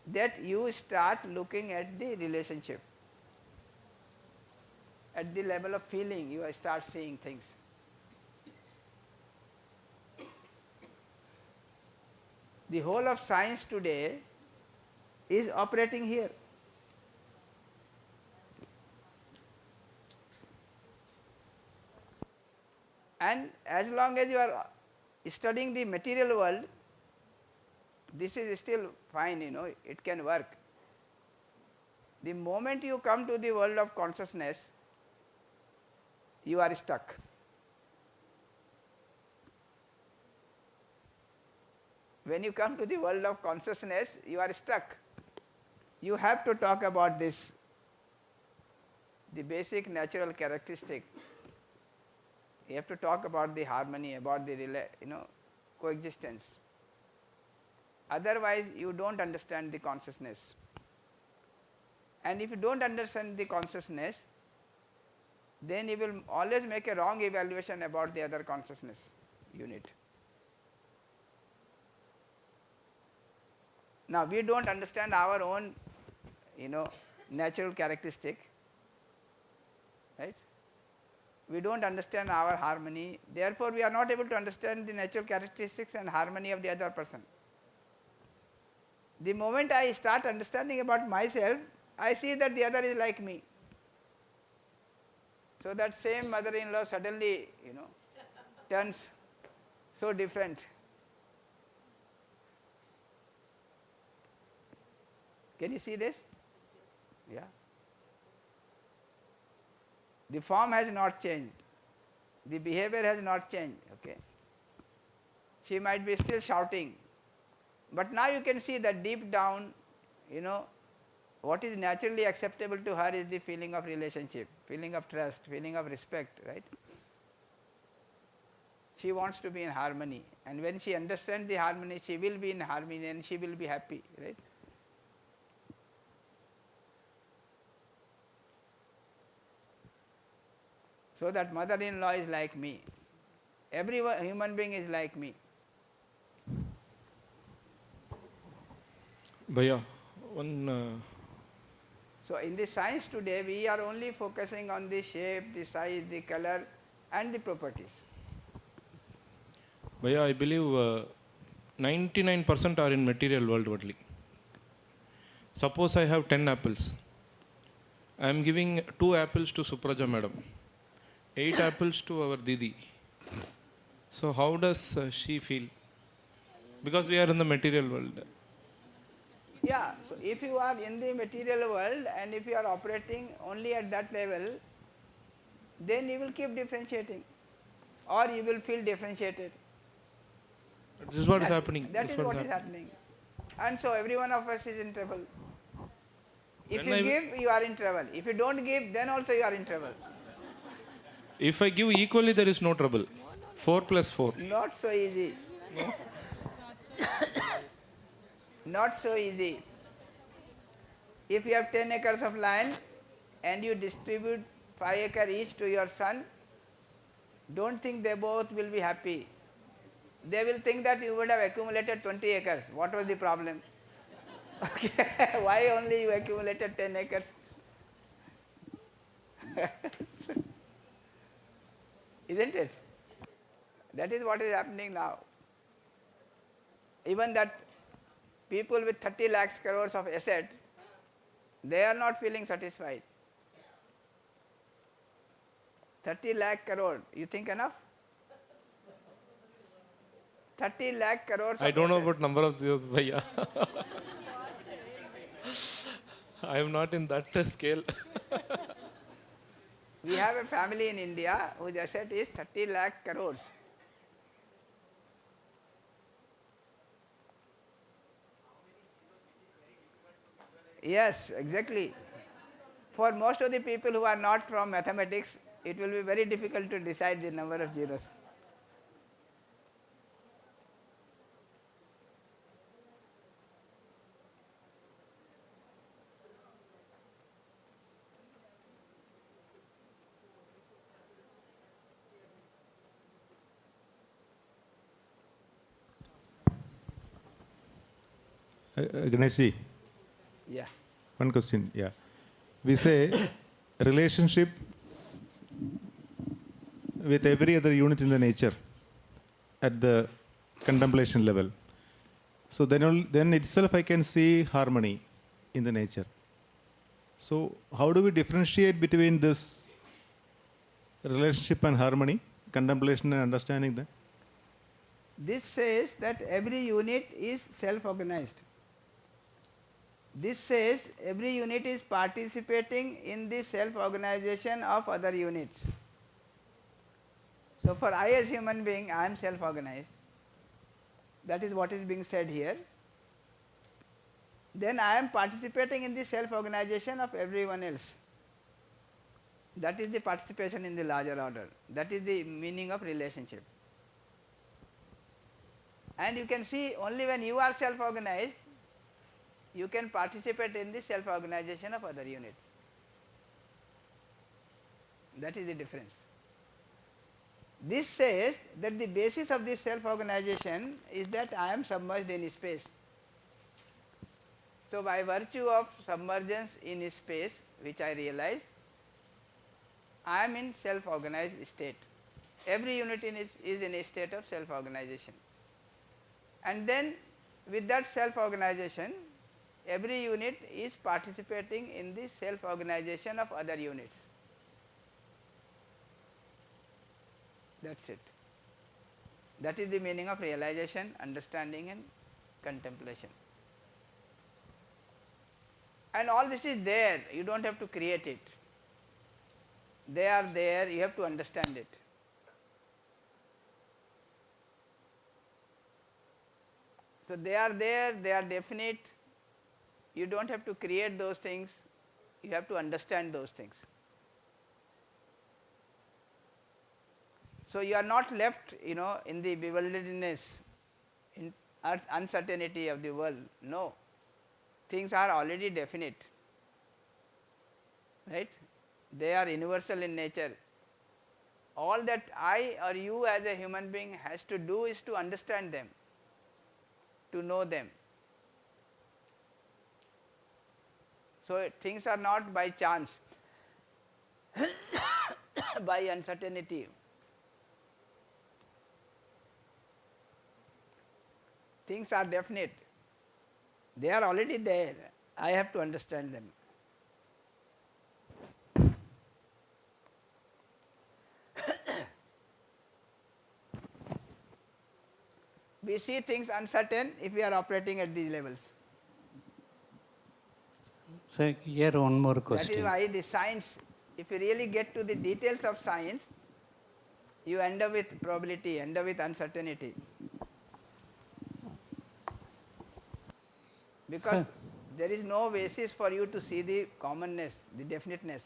that you start looking at the relationship. At the level of feeling, you start seeing things. The whole of science today is operating here. And as long as you are studying the material world, this is still fine, it can work. The moment you come to the world of consciousness, you are stuck. When you come to the world of consciousness, you are stuck. You have to talk about this, the basic natural characteristic. You have to talk about the harmony, about the coexistence. Otherwise, you don't understand the consciousness. And if you don't understand the consciousness, then you will always make a wrong evaluation about the other consciousness unit. Now, we don't understand our own, natural characteristic, right? We don't understand our harmony. Therefore, we are not able to understand the natural characteristics and harmony of the other person. The moment I start understanding about myself, I see that the other is like me. So that same mother-in-law suddenly, turns so different. Can you see this? Yeah. The form has not changed. The behavior has not changed. Okay. She might be still shouting. But now you can see that deep down, what is naturally acceptable to her is the feeling of relationship, feeling of trust, feeling of respect, right? She wants to be in harmony. And when she understands the harmony, she will be in harmony and she will be happy, right? So that mother-in-law is like me. Every human being is like me. Bhaiya, one. So in the science today, we are only focusing on the shape, the size, the color, and the properties. Bhaiya, I believe 99% are in material world only. Suppose I have 10 apples. I am giving 2 apples to Supraja madam, 8 apples to our Didi. So how does she feel? Because we are in the material world. Yeah, so if you are in the material world and if you are operating only at that level, then you will keep differentiating or you will feel differentiated. This is what is happening. That is what is happening. And so every one of us is in trouble. If When you give, you are in trouble. If you don't give, then also you are in trouble. If I give equally, there is no trouble. 4 plus 4. Not so easy. Not so easy. If you have 10 acres of land and you distribute 5 acres each to your son, don't think they both will be happy. They will think that you would have accumulated 20 acres. What was the problem? Okay. Why only you accumulated 10 acres? Isn't it? That is what is happening now. Even that people with 30 lakhs crores of asset, they are not feeling satisfied. 30 lakh crore, you think enough? 30 lakh crores. I don't know about number of zeros, bhaiya. I am not in that scale. We have a family in India whose asset is 30 lakh crores. Yes, exactly. For most of the people who are not from mathematics, it will be very difficult to decide the number of zeros. Ganeshi, Yeah. one question. Yeah. We say relationship with every other unit in the nature at the contemplation level. So then itself I can see harmony in the nature. So how do we differentiate between this relationship and harmony, contemplation and understanding that? This says that every unit is self-organized. This says every unit is participating in the self-organization of other units. So for I as human being, I am self-organized. That is what is being said here. Then I am participating in the self-organization of everyone else. That is the participation in the larger order. That is the meaning of relationship. And you can see only when you are self-organized, you can participate in the self-organization of other units. That is the difference. This says that the basis of this self-organization is that I am submerged in space. So by virtue of submergence in space, which I realize, I am in self-organized state. Every unit is in a state of self-organization. And then with that self-organization, every unit is participating in the self-organization of other units. That's it. That is the meaning of realization, understanding and contemplation. And all this is there, you don't have to create it. They are there, you have to understand it. So they are there, they are definite. You don't have to create those things, you have to understand those things. So you are not left, in the bewilderedness, in uncertainty of the world. No. Things are already definite. Right? They are universal in nature. All that I or you as a human being has to do is to understand them, to know them. So things are not by chance, by uncertainty. Things are definite. They are already there. I have to understand them. We see things uncertain if we are operating at these levels. So here one more That question. is why the science, if you really get to the details of science, you end up with probability, end up with uncertainty. Because there is no basis for you to see the commonness, the definiteness,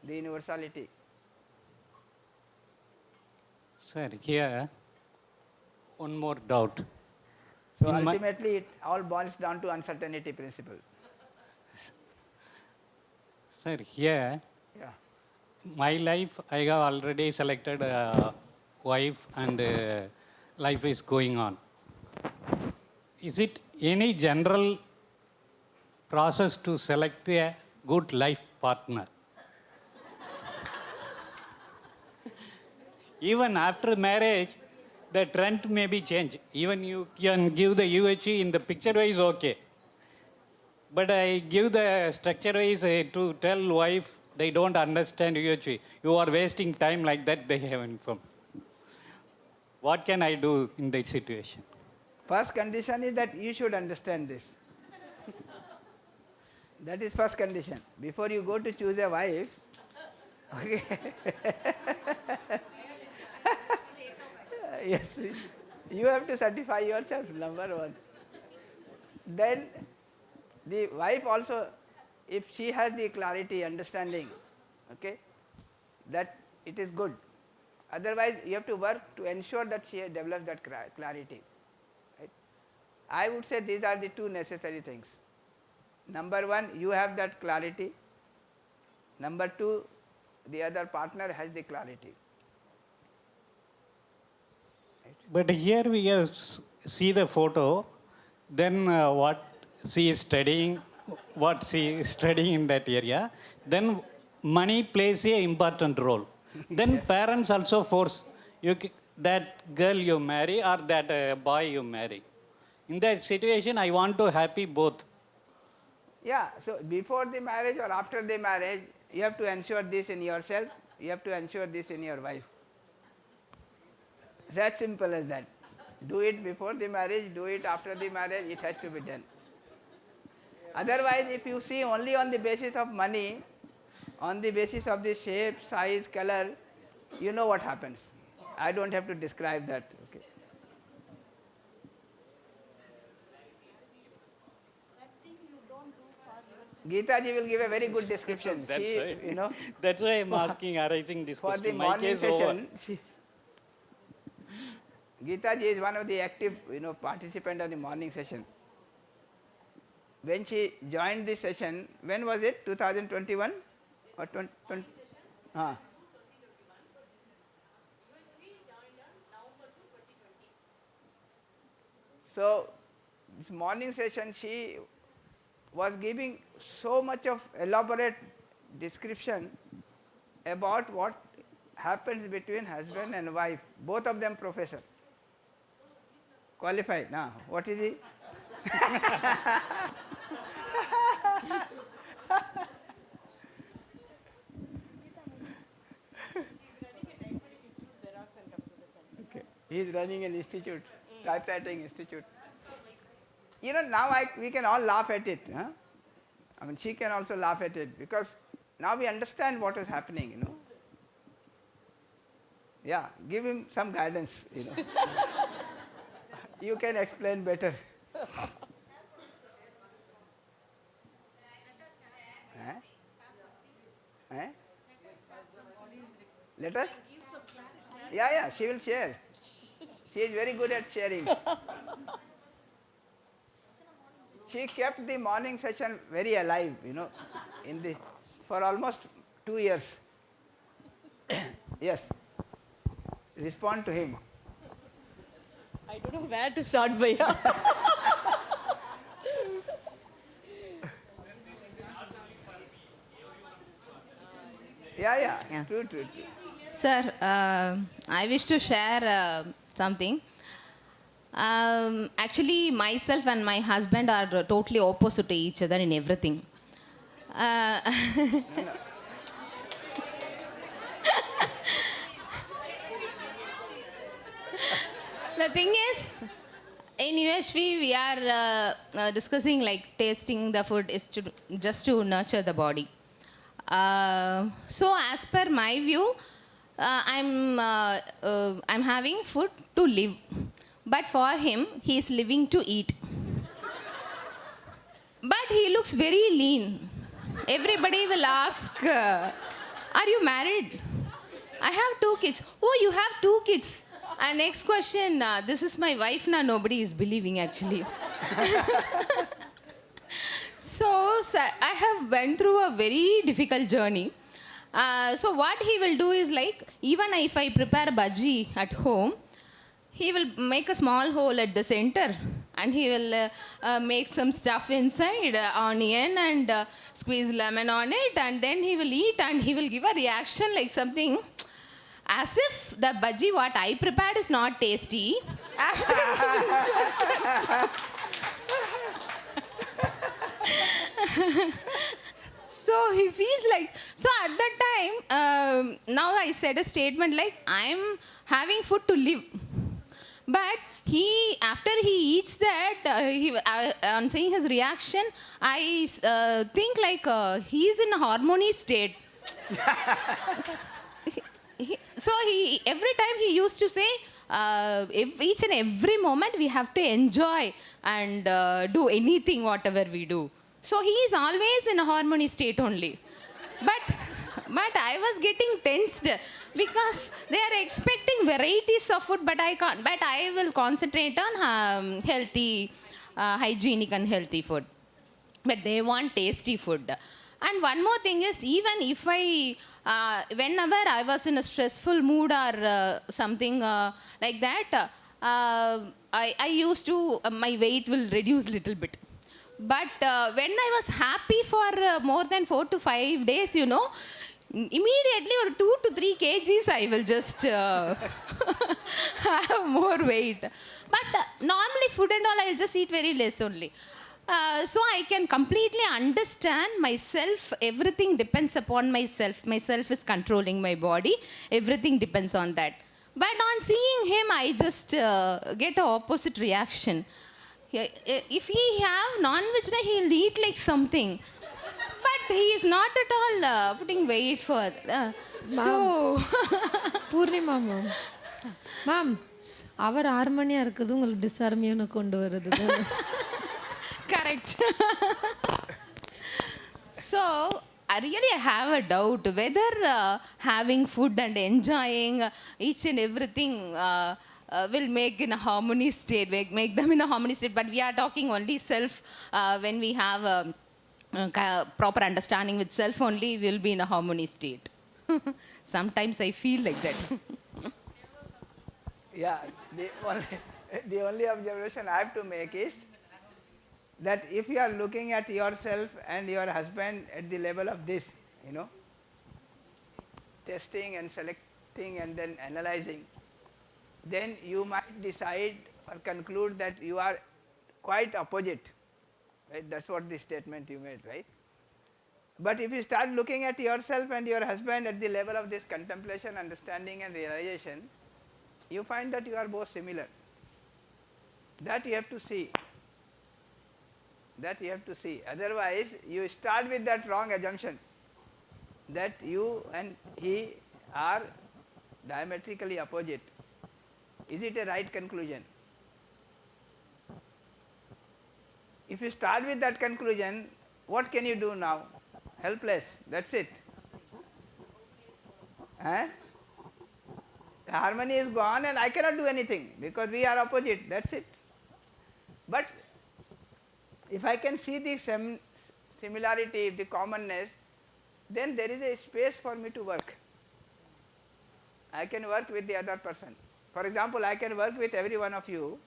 the universality. Sir, here one more doubt. So In my- ultimately it all boils down to uncertainty principle. Sir, here Yeah. my life, I have already selected a wife and life is going on. Is it any general process to select a good life partner? Even after marriage, the trend may be changed. Even you can give the UHV in the picture wise, okay. But I give the structure wise to tell wife, they don't understand UHV. You are wasting time like that, they have informed. What can I do in that situation? First condition is that you should understand this. That is first condition. Before you go to choose a wife, okay. Yes, you have to certify yourself, number one. Then the wife also, if she has the clarity, understanding, okay, that it is good. Otherwise, you have to work to ensure that she develops that clarity. Right? I would say these are the two necessary things. Number one, you have that clarity. Number two, the other partner has the clarity. Right? But here we see the photo, then what she is studying, what she is studying in that area, then money plays an important role. Then parents also force you, that girl you marry or that boy you marry. In that situation, I want to happy both. Yeah, so before the marriage or after the marriage, you have to ensure this in yourself, you have to ensure this in your wife. It's as simple as that. Do it before the marriage, do it after the marriage, it has to be done. Otherwise, if you see only on the basis of money, on the basis of the shape, size, color, you know what happens. I don't have to describe that. Okay. Geeta ji will give a very good description. That's she, right. you know, That's why I'm asking, arising this for the question. My morning case over. session, Geeta ji is one of the active, participant of the morning session. When she joined the session, when was it? 2021 or 20? So, this morning session, she was giving so much of elaborate description about what happens between husband and wife, both of them professor. Qualified, now what is he? Okay. He is running an institute, typewriting institute. Now we can all laugh at it. Huh? I mean, she can also laugh at it because now we understand what is happening. Yeah, give him some guidance. You can explain better. Let us? Yeah, she will share. She is very good at sharing. She kept the morning session very alive, in this for almost 2 years. Yes. Respond to him. I don't know where to start, Bhaiya. Yeah. True. Sir, I wish to share something. Actually, myself and my husband are totally opposite to each other in everything. The thing is, in UHV, we are discussing like tasting the food is just to nurture the body. So, as per my view, I'm having food to live, but for him, he is living to eat. But he looks very lean. Everybody will ask, "Are you married?" "I have 2 kids." "Oh, you have 2 kids." And next question, "This is my wife." Now nobody is believing actually. So I have went through a very difficult journey. So what he will do is like, even if I prepare bhaji at home, he will make a small hole at the center and he will make some stuff inside, onion and squeeze lemon on it, and then he will eat and he will give a reaction like something as if the bhaji what I prepared is not tasty. So he feels like, so at that time, now I said a statement like, I'm having food to live, But after he eats that, on seeing his reaction, I think like he's in a harmony state. So every time he used to say, each and every moment we have to enjoy and do anything, whatever we do. So he is always in a harmony state only. But I was getting tensed because they are expecting varieties of food, but I can't. But I will concentrate on healthy, hygienic and healthy food. But they want tasty food. And one more thing is, even if whenever I was in a stressful mood or something like that, I used to, my weight will reduce little bit. But when I was happy for more than 4 to 5 days, immediately or 2 to 3 kgs I will just have more weight. But normally food and all I will just eat very less only. So I can completely understand myself. Everything depends upon myself. Myself is controlling my body. Everything depends on that. But on seeing him, I just get an opposite reaction. If he have non-veg, he'll eat like something. But he is not at all putting weight for. So, Purnima ma'am, ma'am அவர் ஹார்மோனியாக இருக்குது, உங்களுக்கு டிஸ்ஹார்மியோன்னு கொண்டு வருது. correct. So I really have a doubt whether having food and enjoying each and everything will make in a harmony state, make them in a harmony state. But we are talking only self. When we have proper understanding with self only, we will be in a harmony state. Sometimes I feel like that. Yeah, the only observation I have to make is that if you are looking at yourself and your husband at the level of this, testing and selecting and then analyzing, then you might decide or conclude that you are quite opposite, right? That's what the statement you made, right? But if you start looking at yourself and your husband at the level of this contemplation, understanding and realization, you find that you are both similar. That you have to see. That you have to see. Otherwise, you start with that wrong assumption that you and he are diametrically opposite. Is it a right conclusion? If you start with that conclusion, what can you do now? Helpless. That's it. The harmony is gone and I cannot do anything because we are opposite. That's it. But if I can see the similarity, the commonness, then there is a space for me to work. I can work with the other person. For example, I can work with every one of you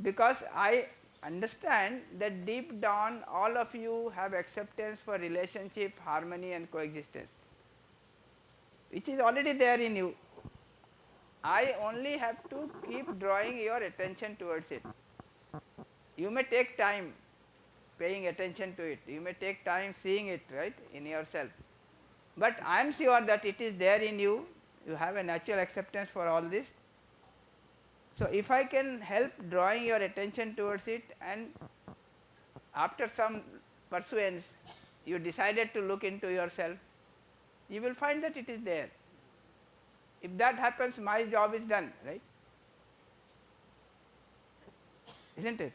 because I understand that deep down all of you have acceptance for relationship, harmony and coexistence, which is already there in you. I only have to keep drawing your attention towards it. You may take time paying attention to it. You may take time seeing it, right, in yourself. But I am sure that it is there in you. You have a natural acceptance for all this. So if I can help drawing your attention towards it, and after some pursuance you decided to look into yourself, you will find that it is there. If that happens, my job is done, right? Isn't it?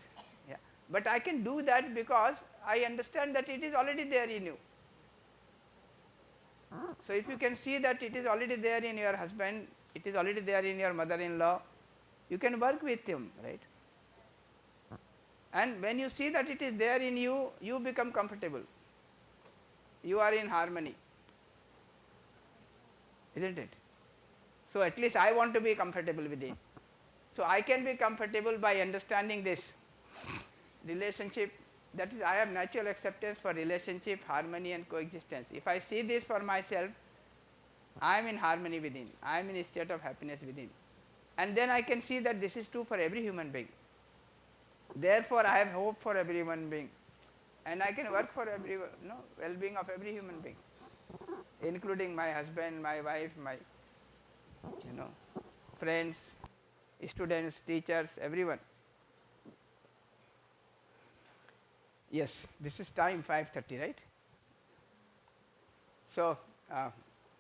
Yeah. But I can do that because I understand that it is already there in you. So if you can see that it is already there in your husband, it is already there in your mother-in-law, you can work with him, right? And when you see that it is there in you, you become comfortable. You are in harmony. Isn't it? So at least I want to be comfortable with it. So I can be comfortable by understanding this relationship. That is, I have natural acceptance for relationship, harmony and coexistence. If I see this for myself, I am in harmony within. I am in a state of happiness within. And then I can see that this is true for every human being. Therefore, I have hope for every human being. And I can work for every well-being of every human being, including my husband, my wife, my friends. students, teachers, everyone. Yes, this is time 5:30, right? So,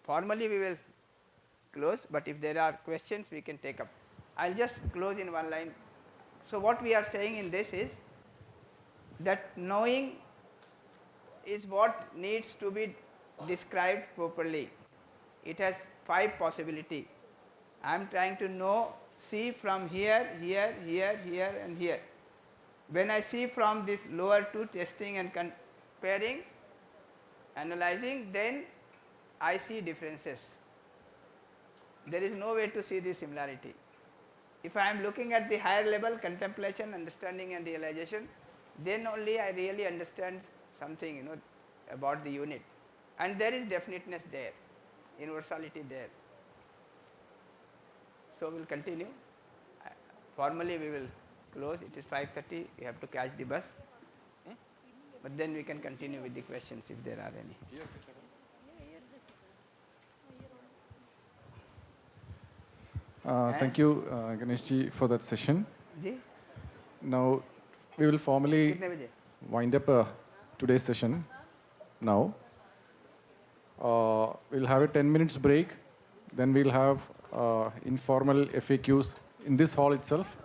formally we will close, but if there are questions we can take up. I will just close in one line. So, what we are saying in this is that knowing is what needs to be described properly. It has 5 possibilities. I am trying to know, see from here, here, here, here and here. When I see from this lower two, testing and comparing, analyzing, then I see differences. There is no way to see the similarity. If I am looking at the higher level, contemplation, understanding and realization, then only I really understand something, about the unit. And there is definiteness there, universality there. So, we will continue. Formally we will close. It is 5:30. We have to catch the bus. But then we can continue with the questions if there are any. Thank you, Ganesh ji, for that session. Ji? Now, we will formally wind up today's session now. We'll have a 10 minutes break. Then we'll have informal FAQs in this hall itself.